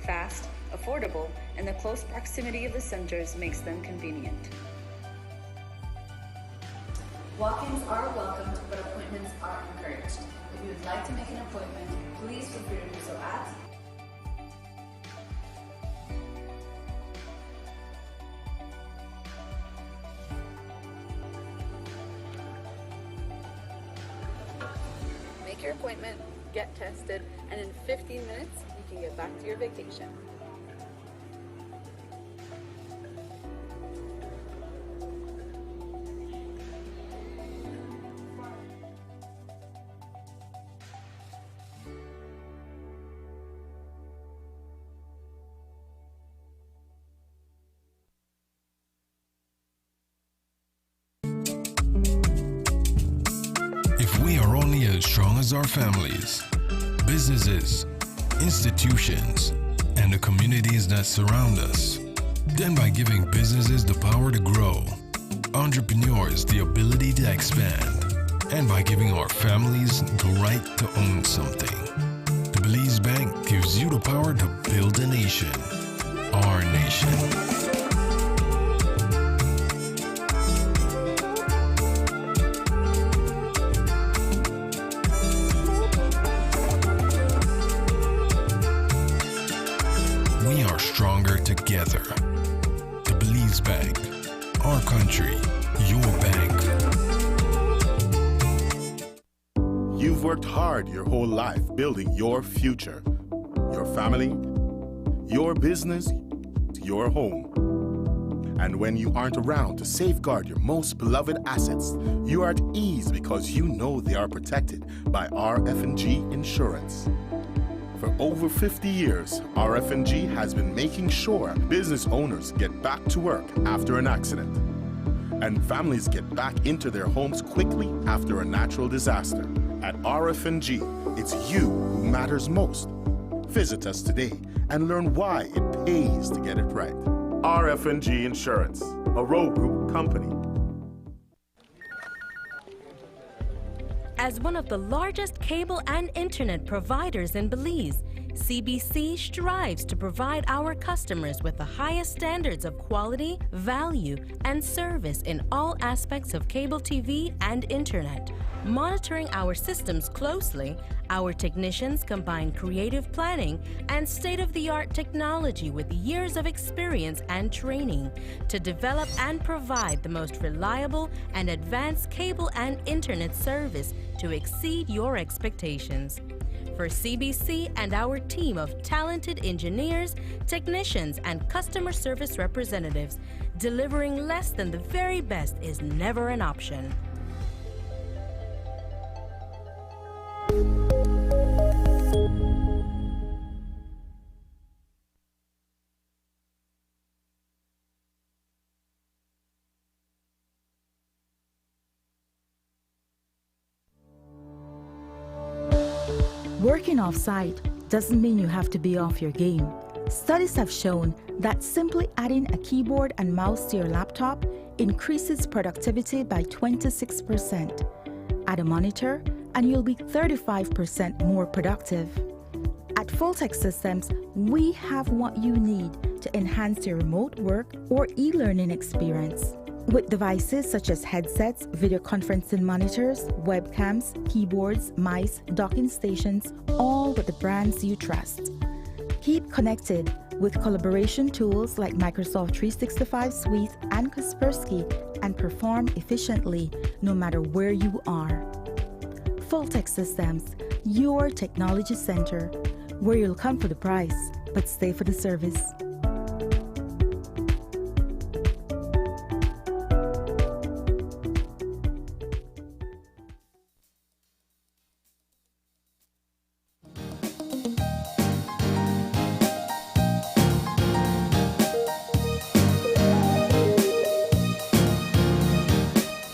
fast, affordable, and the close proximity of the centers makes them convenient. Walk-ins are welcomed, but appointments are encouraged. If you would like to make an appointment, please feel free to do so at Make your appointment, get tested, and in 15 minutes, you can get back to your vacation. If we are only as strong as our families, businesses, institutions, and the communities that surround us, then by giving businesses the power to grow, entrepreneurs the ability to expand, and by giving our families the right to own something, the Belize Bank gives you the power to build a nation, our nation. We are stronger together. The Belize Bank, our country, your bank. You've worked hard your whole life building your future, your family, your business, your home. And when you aren't around to safeguard your most beloved assets, you are at ease because you know they are protected by RF&G Insurance. For over 50 years, RF&G has been making sure business owners get back to work after an accident, and families get back into their homes quickly after a natural disaster. At RF&G, it's you who matters most. Visit us today and learn why it pays to get it right. RF&G Insurance, a Rowe Group company. As one of the largest cable and internet providers in Belize, CBC strives to provide our customers with the highest standards of quality, value, and service in all aspects of cable TV and internet. Monitoring our systems closely, our technicians combine creative planning and state-of-the-art technology with years of experience and training to develop and provide the most reliable and advanced cable and internet service to exceed your expectations. For CBC and our team of talented engineers, technicians, and customer service representatives, delivering less than the very best is never an option. Working off-site doesn't mean you have to be off your game. Studies have shown that simply adding a keyboard and mouse to your laptop increases productivity by 26%. Add a monitor, and you'll be 35% more productive. At Fulltech Systems, we have what you need to enhance your remote work or e-learning experience. With devices such as headsets, video conferencing monitors, webcams, keyboards, mice, docking stations, all with the brands you trust. Keep connected with collaboration tools like Microsoft 365 Suite and Kaspersky and perform efficiently no matter where you are. Fulltech Systems, your technology center, where you'll come for the price, but stay for the service.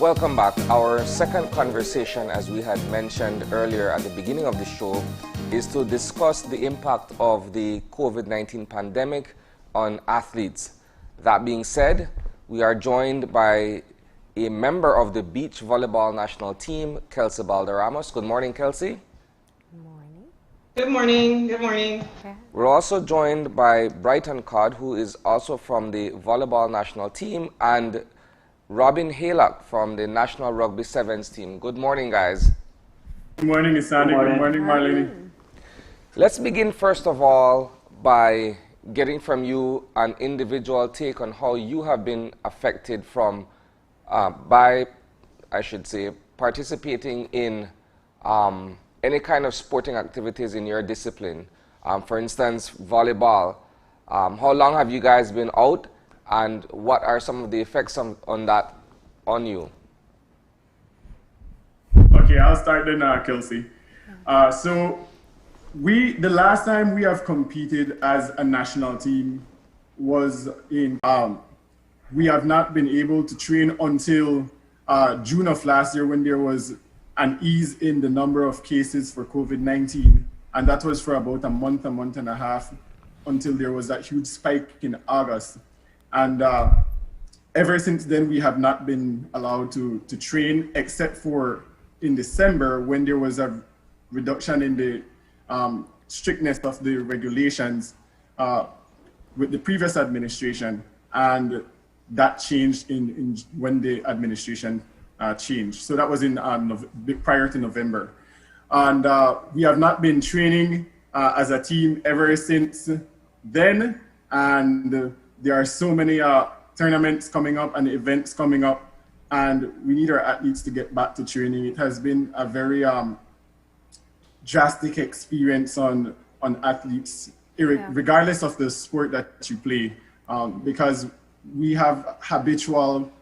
Welcome back. Our second conversation, as we had mentioned earlier at the beginning of the show, is to discuss the impact of the COVID-19 pandemic on athletes. That being said, we are joined by a member of the beach volleyball national team, Kelsey Balderramos. Good morning, Kelsey. Good morning. Good morning. We're also joined by Brighton Codd, who is also from the volleyball national team, and Robin Haylock from the National Rugby Sevens team. Good morning, guys. Good morning, Isani. Good morning, Marlene. Let's begin first of all by getting from you an individual take on how you have been affected from by, I should say, participating in any kind of sporting activities in your discipline. For instance, volleyball. How long have you guys been out, and what are some of the effects on that on you? Okay, I'll start then, Kelsey. So the last time we have competed as a national team was in, we have not been able to train until June of last year when there was an ease in the number of cases for COVID-19. And that was for about a month and a half, until there was that huge spike in August. And ever since then, we have not been allowed to train, except for in December, when there was a reduction in the strictness of the regulations with the previous administration. And that changed when the administration changed. So that was in prior to November. And we have not been training as a team ever since then. And there are so many tournaments coming up and events coming up, and we need our athletes to get back to training. It has been a very drastic experience on athletes, regardless of the sport that you play, because we have habitual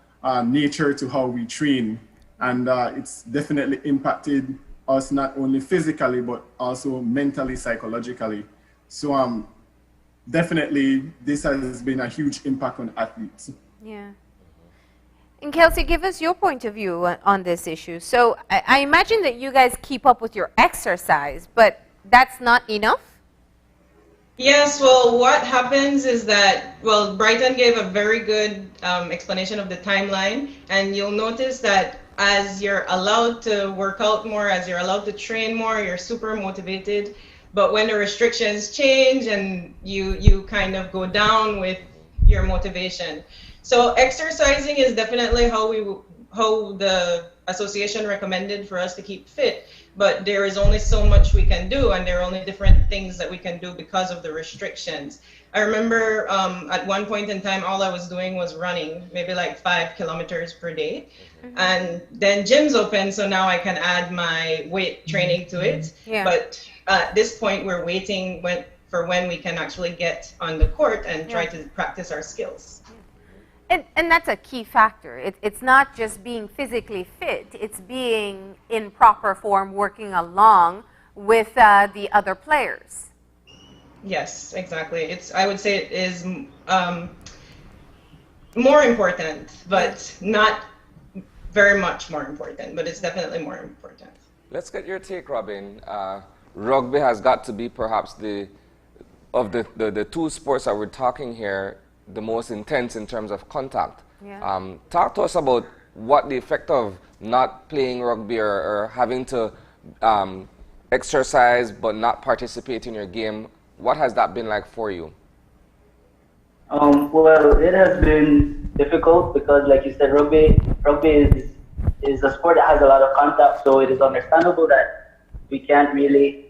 nature to how we train, and it's definitely impacted us not only physically but also mentally, psychologically. So definitely this has been a huge impact on athletes. Yeah. And Kelsey, give us your point of view on this issue. So I imagine that you guys keep up with your exercise, but that's not enough? Yes, well, what happens is that, well, Brighton gave a very good explanation of the timeline, and you'll notice that as you're allowed to work out more, as you're allowed to train more, you're super motivated. But when the restrictions change and you kind of go down with your motivation. So exercising is definitely how the association recommended for us to keep fit, but there is only so much we can do, and there are only different things that we can do because of the restrictions. I remember at one point in time, all I was doing was running, maybe like 5 kilometers per day. Mm-hmm. And then gyms open, so now I can add my weight training to it. Yeah. But at this point, we're waiting for when we can actually get on the court and try to practice our skills. And that's a key factor. It's not just being physically fit, it's being in proper form, working along with the other players. Yes, exactly. I would say it is more important, but not very much more important, but it's definitely more important. Let's get your take, Robin. Rugby has got to be perhaps of the two sports that we're talking here, the most intense in terms of contact. Yeah. Talk to us about what the effect of not playing rugby or having to exercise but not participate in your game. What has that been like for you? Well, it has been difficult because, like you said, rugby is a sport that has a lot of contact, so it is understandable that we can't really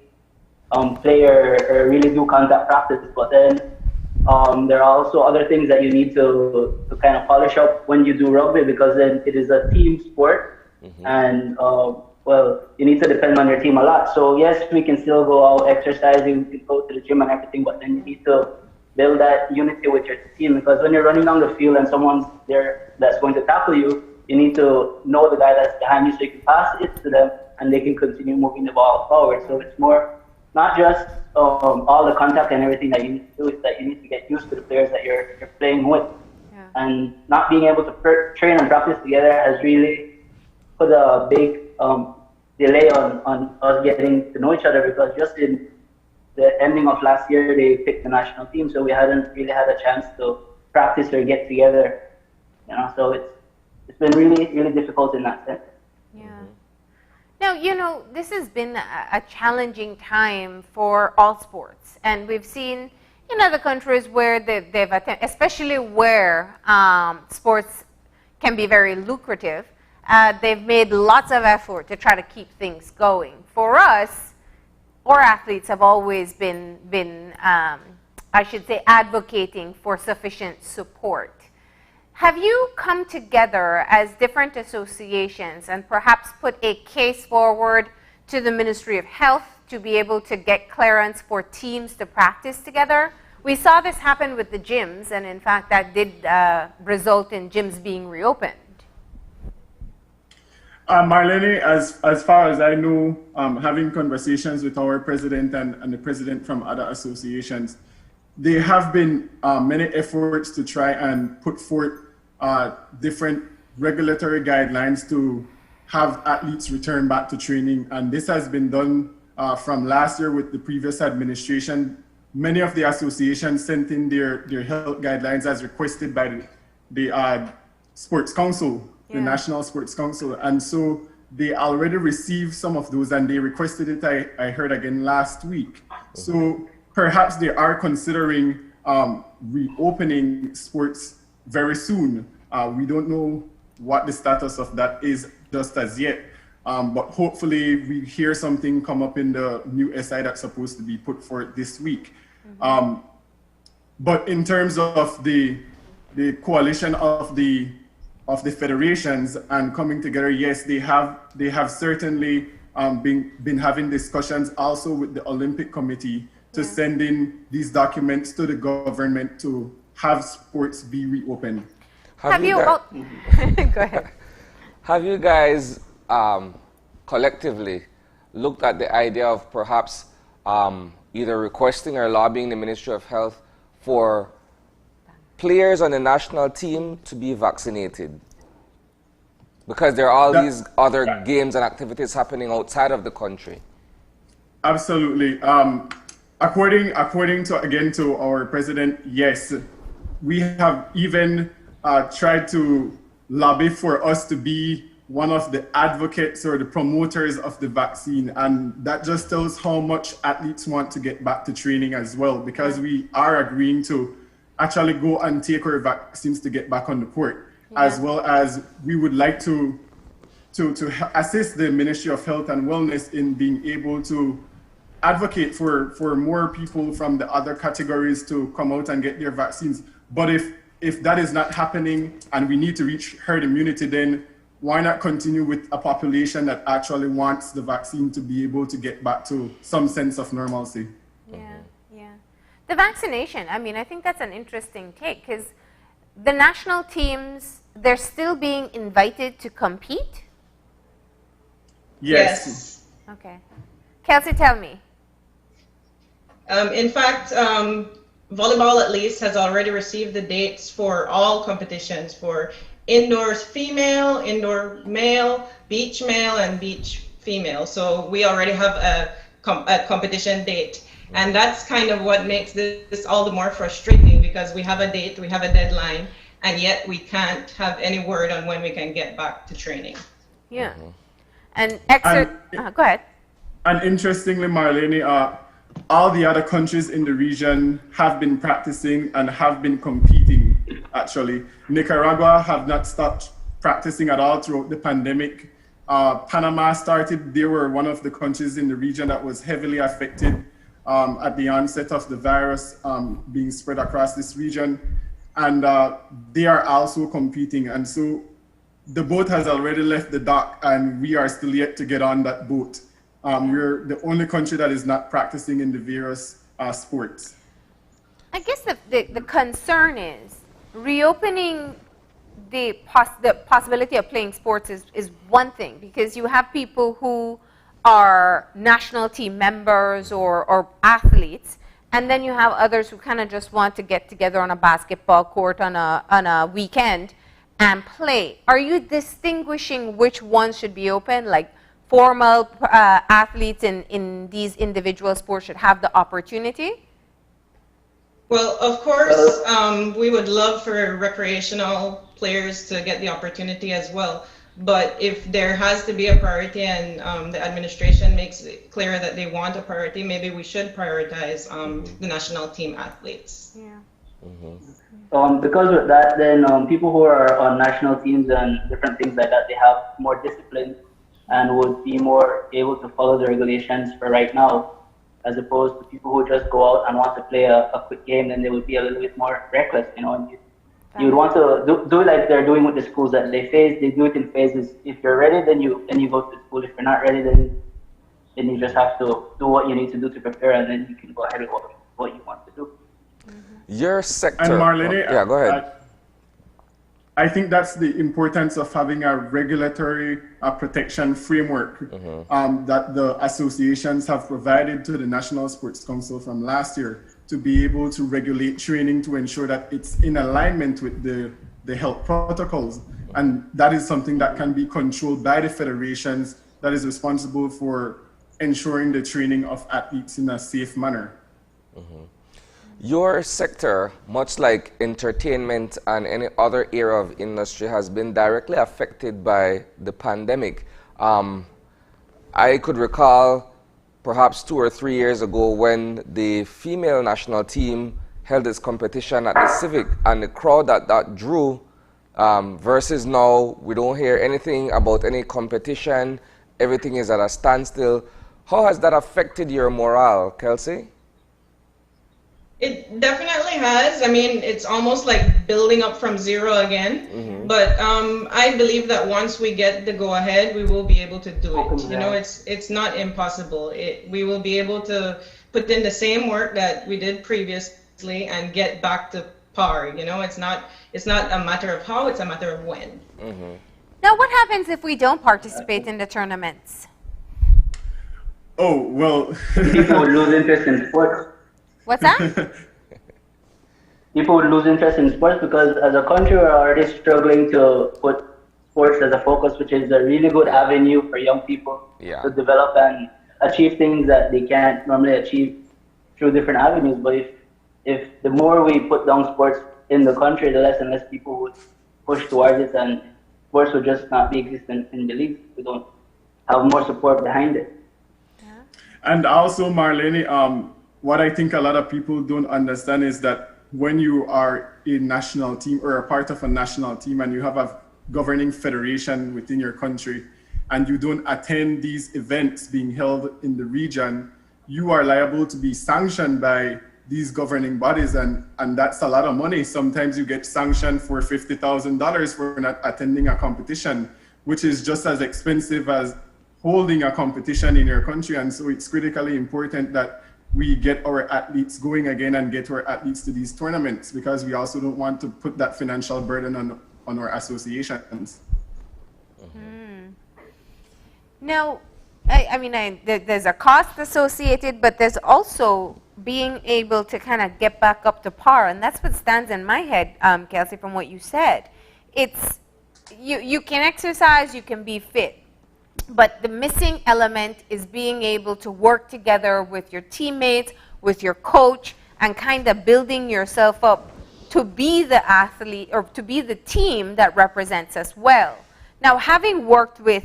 play or really do contact practice. But then there are also other things that you need to kind of polish up when you do rugby, because then it is a team sport, and well, you need to depend on your team a lot. So yes, we can still go out exercising, we can go to the gym and everything, but then you need to build that unity with your team, because when you're running down the field and someone's there that's going to tackle you, you need to know the guy that's behind you so you can pass it to them and they can continue moving the ball forward. So it's more not just all the contact and everything that you need to do, it's that you need to get used to the players that you're playing with. Yeah. And not being able to train and practice together has really put a big delay on us getting to know each other, because just in the ending of last year, they picked the national team, so we hadn't really had a chance to practice or get together, you know, so it's been really, really difficult in that sense. Yeah. Now, you know, this has been a challenging time for all sports, and we've seen in other countries where they've attempted, especially where sports can be very lucrative, they've made lots of effort to try to keep things going. For us, our athletes have always been I should say, advocating for sufficient support. Have you come together as different associations and perhaps put a case forward to the Ministry of Health to be able to get clearance for teams to practice together? We saw this happen with the gyms, and in fact that did result in gyms being reopened. Marlene, as far as I know, having conversations with our president and the president from other associations, there have been many efforts to try and put forth different regulatory guidelines to have athletes return back to training. And this has been done from last year with the previous administration. Many of the associations sent in their health guidelines as requested by the Sports Council, the National Sports Council. And so they already received some of those and they requested it, I heard again last week. So perhaps they are considering reopening sports very soon. We don't know what the status of that is just as yet, but hopefully we hear something come up in the new SI that's supposed to be put forth this week. But in terms of the coalition of the federations and coming together, yes, they have certainly been having discussions also with the Olympic Committee to send in these documents to the government to have sports be reopened. Have you go ahead. Have you guys collectively looked at the idea of perhaps either requesting or lobbying the Ministry of Health for players on the national team to be vaccinated? Because there are all these other games and activities happening outside of the country. Absolutely. According to our president, yes, we have even tried to lobby for us to be one of the advocates or the promoters of the vaccine. And that just tells how much athletes want to get back to training as well, because we are agreeing to actually go and take our vaccines to get back on the court, as well as we would like to assist the Ministry of Health and Wellness in being able to advocate for more people from the other categories to come out and get their vaccines. But if that is not happening and we need to reach herd immunity, then why not continue with a population that actually wants the vaccine to be able to get back to some sense of normalcy? The vaccination, I mean, I think that's an interesting take, because the national teams, they're still being invited to compete? Yes. Okay. Kelsey, tell me. In fact, volleyball at least has already received the dates for all competitions for indoors female, indoor male, beach male, and beach female. So we already have a competition date. And that's kind of what makes this all the more frustrating, because we have a date, we have a deadline, and yet we can't have any word on when we can get back to training. Yeah. And go ahead. And interestingly, Marlene, all the other countries in the region have been practicing and have been competing, actually. Nicaragua have not stopped practicing at all throughout the pandemic. Panama started, they were one of the countries in the region that was heavily affected at the onset of the virus being spread across this region. And they are also competing. And so the boat has already left the dock and we are still yet to get on that boat. We're the only country that is not practicing in the various sports. I guess the concern is reopening the possibility of playing sports is one thing, because you have people who are national team members or athletes, and then you have others who kind of just want to get together on a basketball court on a weekend and play. Are you distinguishing which ones should be open? Like formal athletes in these individual sports should have the opportunity? Well, of course, we would love for recreational players to get the opportunity as well. But if there has to be a priority and the administration makes it clear that they want a priority, maybe we should prioritize the national team athletes. Yeah. Because of that, then people who are on national teams and different things like that, they have more discipline and would be more able to follow the regulations for right now, as opposed to people who just go out and want to play a quick game, then they would be a little bit more reckless, you know. You would want to do like they're doing with the schools, that they do it in phases. If you're ready, then you go to school. If you're not ready, then you just have to do what you need to do to prepare, and then you can go ahead with what you want to do. Your sector. And Marlene, yeah, go ahead. I think that's the importance of having a regulatory protection framework that the associations have provided to the National Sports Council from last year, to be able to regulate training to ensure that it's in alignment with the health protocols. And that is something that can be controlled by the federations that is responsible for ensuring the training of athletes in a safe manner. Your sector, much like entertainment and any other area of industry, has been directly affected by the pandemic. I could recall perhaps 2 or 3 years ago when the female national team held its competition at the Civic, and the crowd that drew versus now, we don't hear anything about any competition. Everything is at a standstill. How has that affected your morale, Kelsey? It definitely has. I mean, it's almost like building up from zero again. But I believe that once we get the go ahead, we will be able to do it. You know, it's not impossible. We will be able to put in the same work that we did previously and get back to par. You know, it's not a matter of how, it's a matter of when. Now, what happens if we don't participate in the tournaments? Oh, well. People would lose interest in sports. What's that? People would lose interest in sports because as a country we're already struggling to put sports as a focus, which is a really good avenue for young people to develop and achieve things that they can't normally achieve through different avenues. But if the more we put down sports in the country, the less and less people would push towards it, and sports would just not be existent in the league. We don't have more support behind it. And also, Marlene, what I think a lot of people don't understand is that when you are a national team or a part of a national team and you have a governing federation within your country and you don't attend these events being held in the region, you are liable to be sanctioned by these governing bodies, and that's a lot of money. Sometimes you get sanctioned for $50,000 for not attending a competition, which is just as expensive as holding a competition in your country. And so it's critically important that we get our athletes going again and get our athletes to these tournaments, because we also don't want to put that financial burden on our associations. Now, I mean, there's a cost associated, but there's also being able to kind of get back up to par, and that's what stands in my head, Kelsey, from what you said. It's you can exercise, you can be fit, but the missing element is being able to work together with your teammates, with your coach, and kind of building yourself up to be the athlete or to be the team that represents us well. Now, having worked with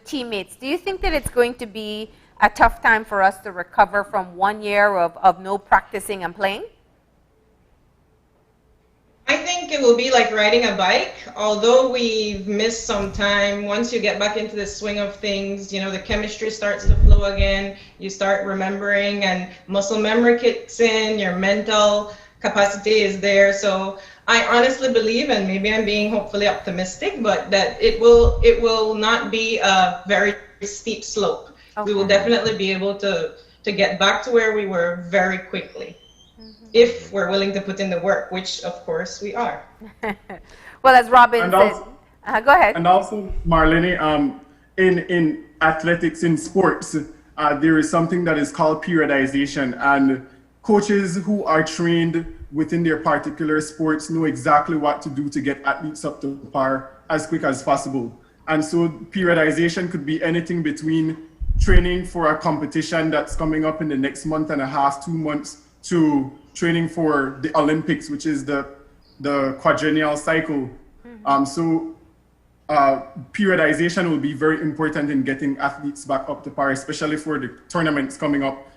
teammates, do you think that it's going to be a tough time for us to recover from 1 year of no practicing and playing? I think it will be like riding a bike. Although we've missed some time, once you get back into the swing of things, you know, the chemistry starts to flow again, you start remembering and muscle memory kicks in, your mental capacity is there. So I honestly believe, and maybe I'm being hopefully optimistic, but that it will not be a very steep slope. Okay. We will definitely be able to get back to where we were very quickly. If we're willing to put in the work, which of course we are. Well, as Robin said, go ahead. And also, Marlene, in athletics, in sports, there is something that is called periodization, and coaches who are trained within their particular sports know exactly what to do to get athletes up to par as quick as possible. And so periodization could be anything between training for a competition that's coming up in the next month and a half, 2 months, to training for the Olympics, which is the quadrennial cycle. So periodization will be very important in getting athletes back up to par, especially for the tournaments coming up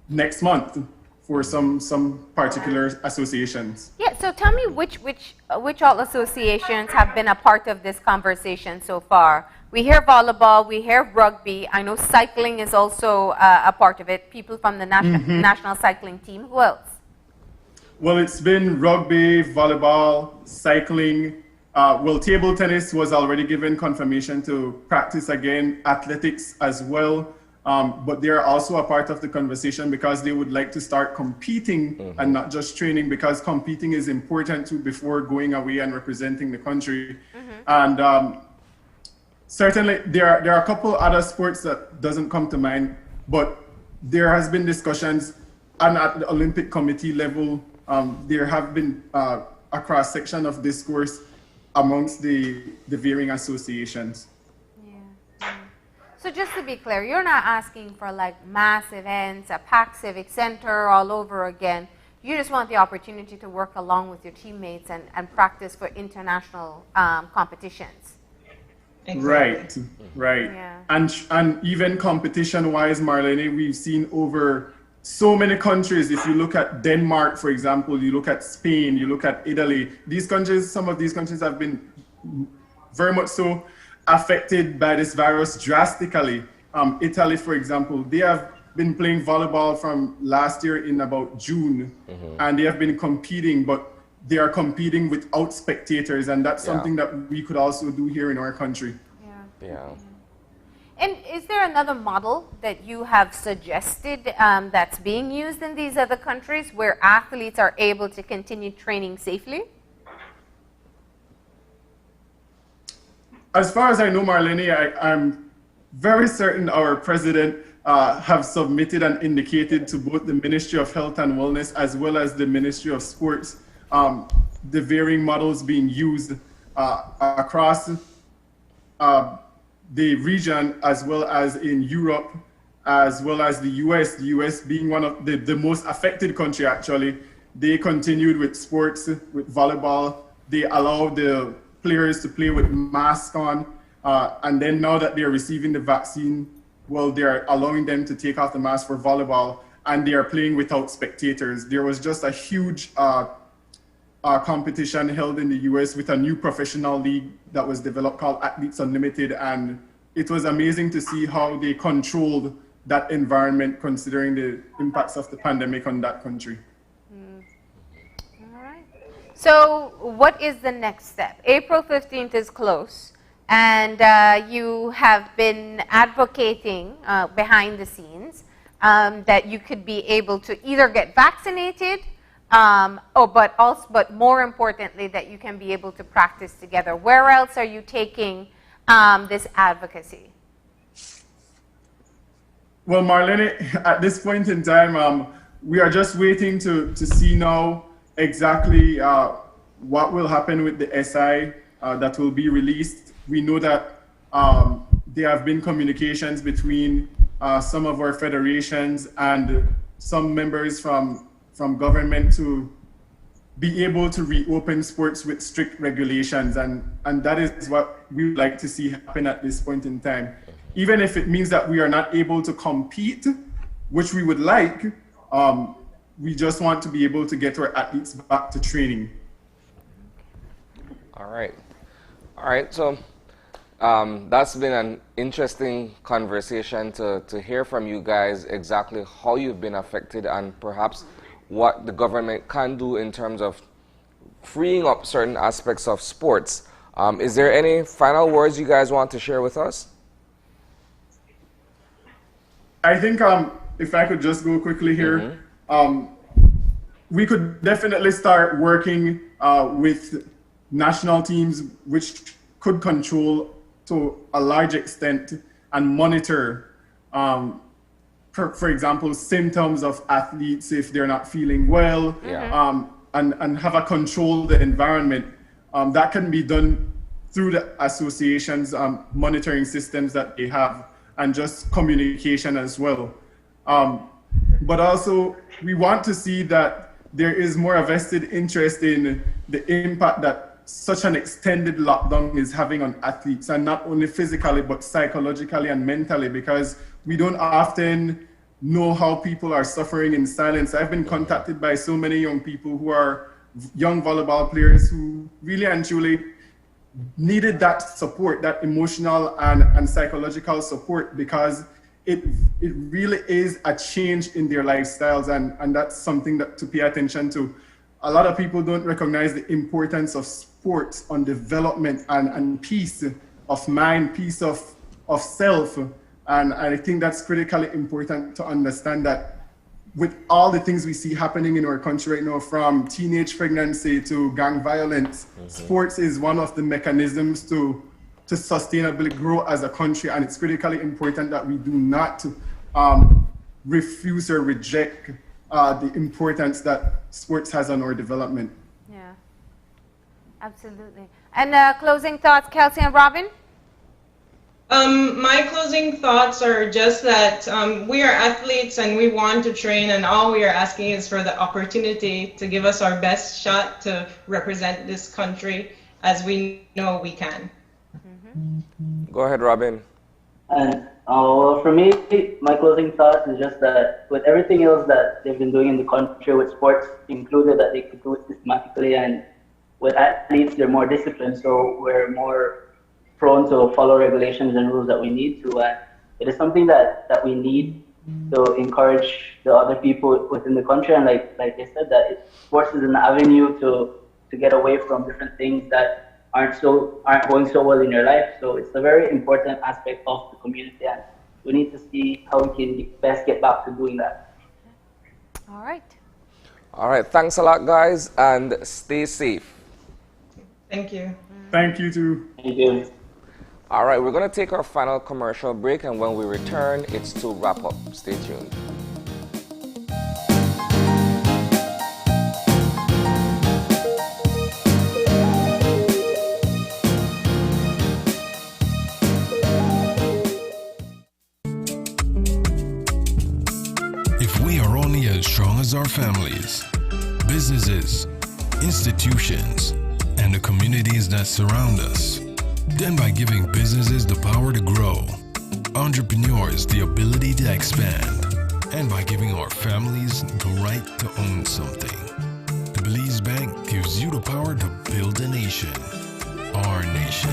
next month for some particular associations. Yeah, so tell me which all associations have been a part of this conversation so far. We hear volleyball, we hear rugby. I know cycling is also a part of it. People from the national cycling team. Who else? Well, it's been rugby, volleyball, cycling. Well, table tennis was already given confirmation to practice again, athletics as well. But they are also a part of the conversation because they would like to start competing and not just training, because competing is important too before going away and representing the country. And certainly there are a couple other sports that doesn't come to mind, but there has been discussions, and at the Olympic Committee level, there have been a cross-section of discourse amongst the varying associations. So just to be clear, you're not asking for like mass events, a packed civic center all over again. You just want the opportunity to work along with your teammates and practice for international competitions. Right, right. Yeah. And even competition-wise, Marlene, we've seen over so many countries. If you look at Denmark, for example, you look at Spain, you look at Italy, these countries, some of these countries have been very much so affected by this virus drastically. Italy, for example, they have been playing volleyball from last year in about June, and they have been competing, but they are competing without spectators, and that's something that we could also do here in our country. Yeah. And is there another model that you have suggested that's being used in these other countries where athletes are able to continue training safely? As far as I know, Marlene, I'm very certain our president have submitted and indicated to both the Ministry of Health and Wellness as well as the Ministry of Sports the varying models being used across the region, as well as in Europe, as well as the US. The US being one of the most affected country, actually. They continued with sports, with volleyball. They allowed the players to play with masks on. And then now that they're receiving the vaccine, well, they're allowing them to take off the mask for volleyball, and they are playing without spectators. There was just a huge competition held in the US with a new professional league that was developed called Athletes Unlimited, and it was amazing to see how they controlled that environment considering the impacts of the pandemic on that country. All right. So what is the next step? April 15th is close, and you have been advocating behind the scenes that you could be able to either get vaccinated but more importantly, that you can be able to practice together. Where else are you taking this advocacy? Well, Marlene, at this point in time, we are just waiting to see now exactly what will happen with the SI that will be released. We know that there have been communications between some of our federations and some members from government to be able to reopen sports with strict regulations, and that is what we would like to see happen at this point in time. Even if it means that we are not able to compete, which we would like, we just want to be able to get our athletes back to training. All right, so that's been an interesting conversation to hear from you guys exactly how you've been affected and perhaps what the government can do in terms of freeing up certain aspects of sports. Is there any final words you guys want to share with us? I think if I could just go quickly here, we could definitely start working with national teams which could control to a large extent and monitor for example, symptoms of athletes if they're not feeling well, and have a controlled environment. That can be done through the associations' monitoring systems that they have, and just communication as well. But also, we want to see that there is more a vested interest in the impact that such an extended lockdown is having on athletes, and not only physically, but psychologically and mentally, because we don't often know how people are suffering in silence. I've been contacted by so many young people who are young volleyball players who really and truly needed that support, that emotional and psychological support, because it really is a change in their lifestyles, and that's something that to pay attention to. A lot of people don't recognize the importance of sports on development and peace of mind, peace of self. And I think that's critically important to understand that with all the things we see happening in our country right now, from teenage pregnancy to gang violence, sports is one of the mechanisms to sustainably grow as a country. And it's critically important that we do not refuse or reject the importance that sports has on our development. Yeah, absolutely. And closing thoughts, Kelsey and Robin? My closing thoughts are just that we are athletes and we want to train, and all we are asking is for the opportunity to give us our best shot to represent this country as we know we can. Go ahead, Robin. And well, for me, my closing thoughts is just that with everything else that they've been doing in the country, with sports included, that they could do it systematically, and with athletes, they're more disciplined, so we're more prone to follow regulations and rules that we need to. It is something that we need to encourage the other people within the country. And like I said, that sports is an avenue to get away from different things that aren't going so well in your life. So it's a very important aspect of the community, and we need to see how we can best get back to doing that. All right. All right. Thanks a lot, guys, and stay safe. Thank you. Thank you too. Thank you. All right, we're going to take our final commercial break, and when we return, it's to wrap up. Stay tuned. If we are only as strong as our families, businesses, institutions, and the communities that surround us, then by giving businesses the power to grow, entrepreneurs the ability to expand, and by giving our families the right to own something, the Belize Bank gives you the power to build a nation, our nation.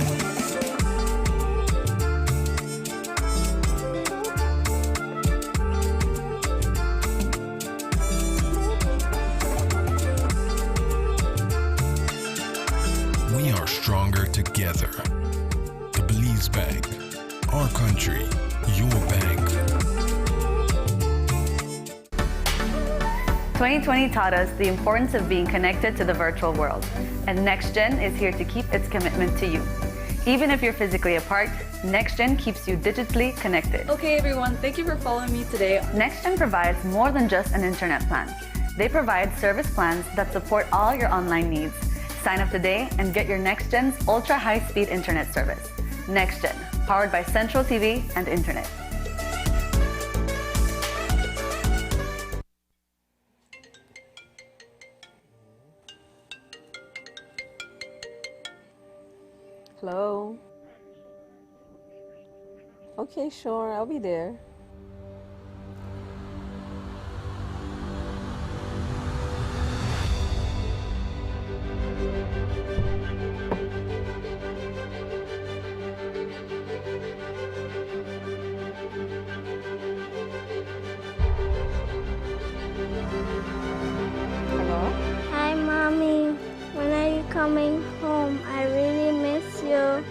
We are stronger together. The Belize Bank, our country, your bank. 2020 taught us the importance of being connected to the virtual world, and NextGen is here to keep its commitment to you. Even if you're physically apart, NextGen keeps you digitally connected. Okay everyone, thank you for following me today. NextGen provides more than just an internet plan. They provide service plans that support all your online needs. Sign up today and get your NextGen's ultra high-speed internet service. NextGen, powered by Central TV and Internet. Hello? Okay, sure, I'll be there. Hi, Mommy. When are you coming home? I really miss you.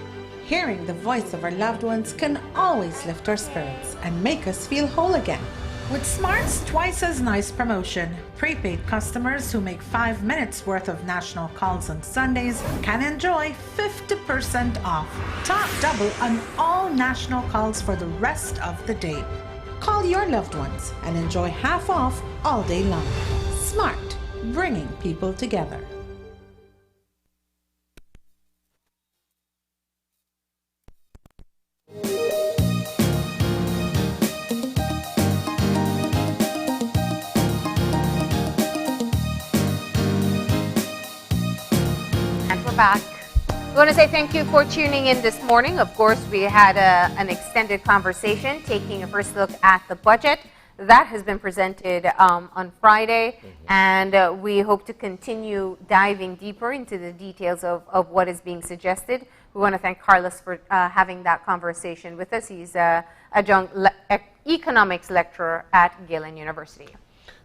Hearing the voice of our loved ones can always lift our spirits and make us feel whole again. With Smart's Twice as Nice promotion, prepaid customers who make 5 minutes worth of national calls on Sundays can enjoy 50% off. Top double on all national calls for the rest of the day. Call your loved ones and enjoy half off all day long. Smart, bringing people together. Back. We want to say thank you for tuning in this morning. Of course, we had an extended conversation taking a first look at the budget that has been presented on Friday, and we hope to continue diving deeper into the details of what is being suggested. We want to thank Carlos for having that conversation with us. He's a adjunct economics lecturer at Gillen University.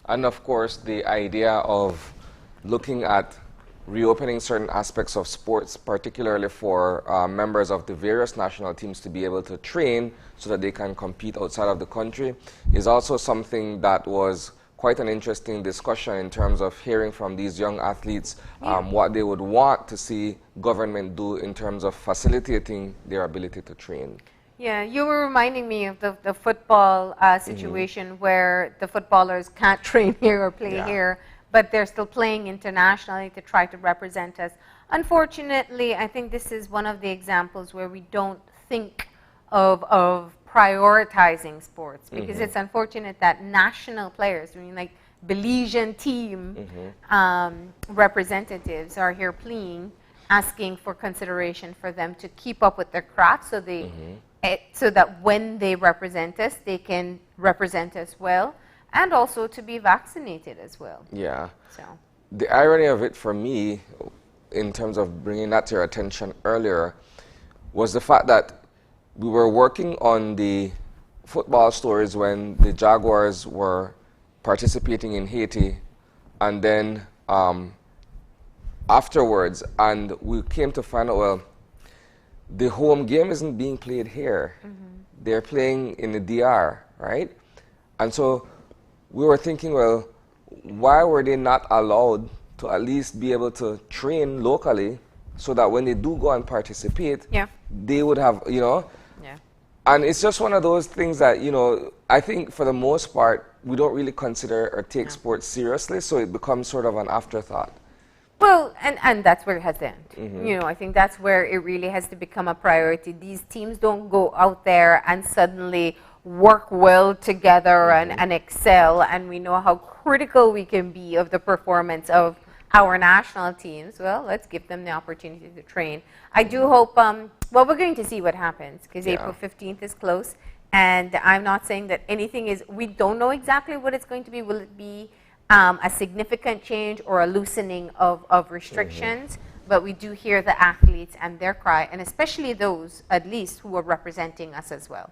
And of course, the idea of looking at reopening certain aspects of sports, particularly for members of the various national teams to be able to train so that they can compete outside of the country, is also something that was quite an interesting discussion in terms of hearing from these young athletes what they would want to see government do in terms of facilitating their ability to train. Yeah, you were reminding me of the football situation where the footballers can't train here or play here, but they're still playing internationally to try to represent us. Unfortunately, I think this is one of the examples where we don't think of prioritizing sports, because it's unfortunate that national players, I mean, like Belizean team representatives are here pleading, asking for consideration for them to keep up with their craft, so they so that when they represent us, they can represent us well, and also to be vaccinated as well. Yeah. So the irony of it for me, in terms of bringing that to your attention earlier, was the fact that we were working on the football stories when the Jaguars were participating in Haiti, and then afterwards, and we came to find out, well, the home game isn't being played here. They're playing in the DR, right? And so we were thinking, well, why were they not allowed to at least be able to train locally, so that when they do go and participate, they would have, you know? And it's just one of those things that, you know, I think for the most part, we don't really consider or take sports seriously, so it becomes sort of an afterthought. Well, and that's where it has to end. You know, I think that's where it really has to become a priority. These teams don't go out there and suddenly work well together and excel, and we know how critical we can be of the performance of our national teams. Well, let's give them the opportunity to train. I do hope, well, we're going to see what happens, because April 15th is close, and I'm not saying that anything is, we don't know exactly what it's going to be. Will it be a significant change or a loosening of restrictions? But we do hear the athletes and their cry, and especially those, at least, who are representing us as well.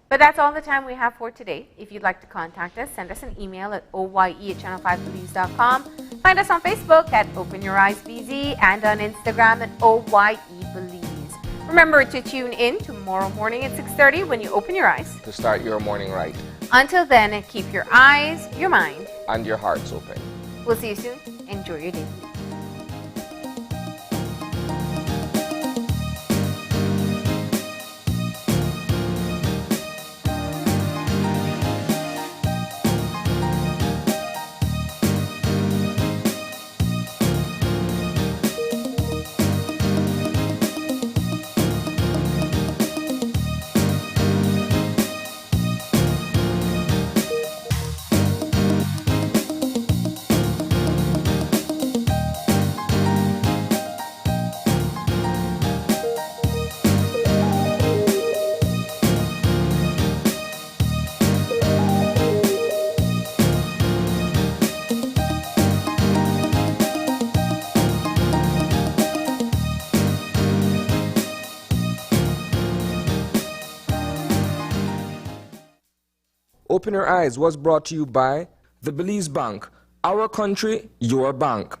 But that's all the time we have for today. If you'd like to contact us, send us an email at oye@channel5belize.com. Find us on Facebook at Open Your Eyes BZ, and on Instagram at OYEBelize. Remember to tune in tomorrow morning at 6:30 when you open your eyes. To start your morning right. Until then, keep your eyes, your mind, and your hearts open. We'll see you soon. Enjoy your day. Open Your Eyes was brought to you by the Belize Bank. Our country, your bank.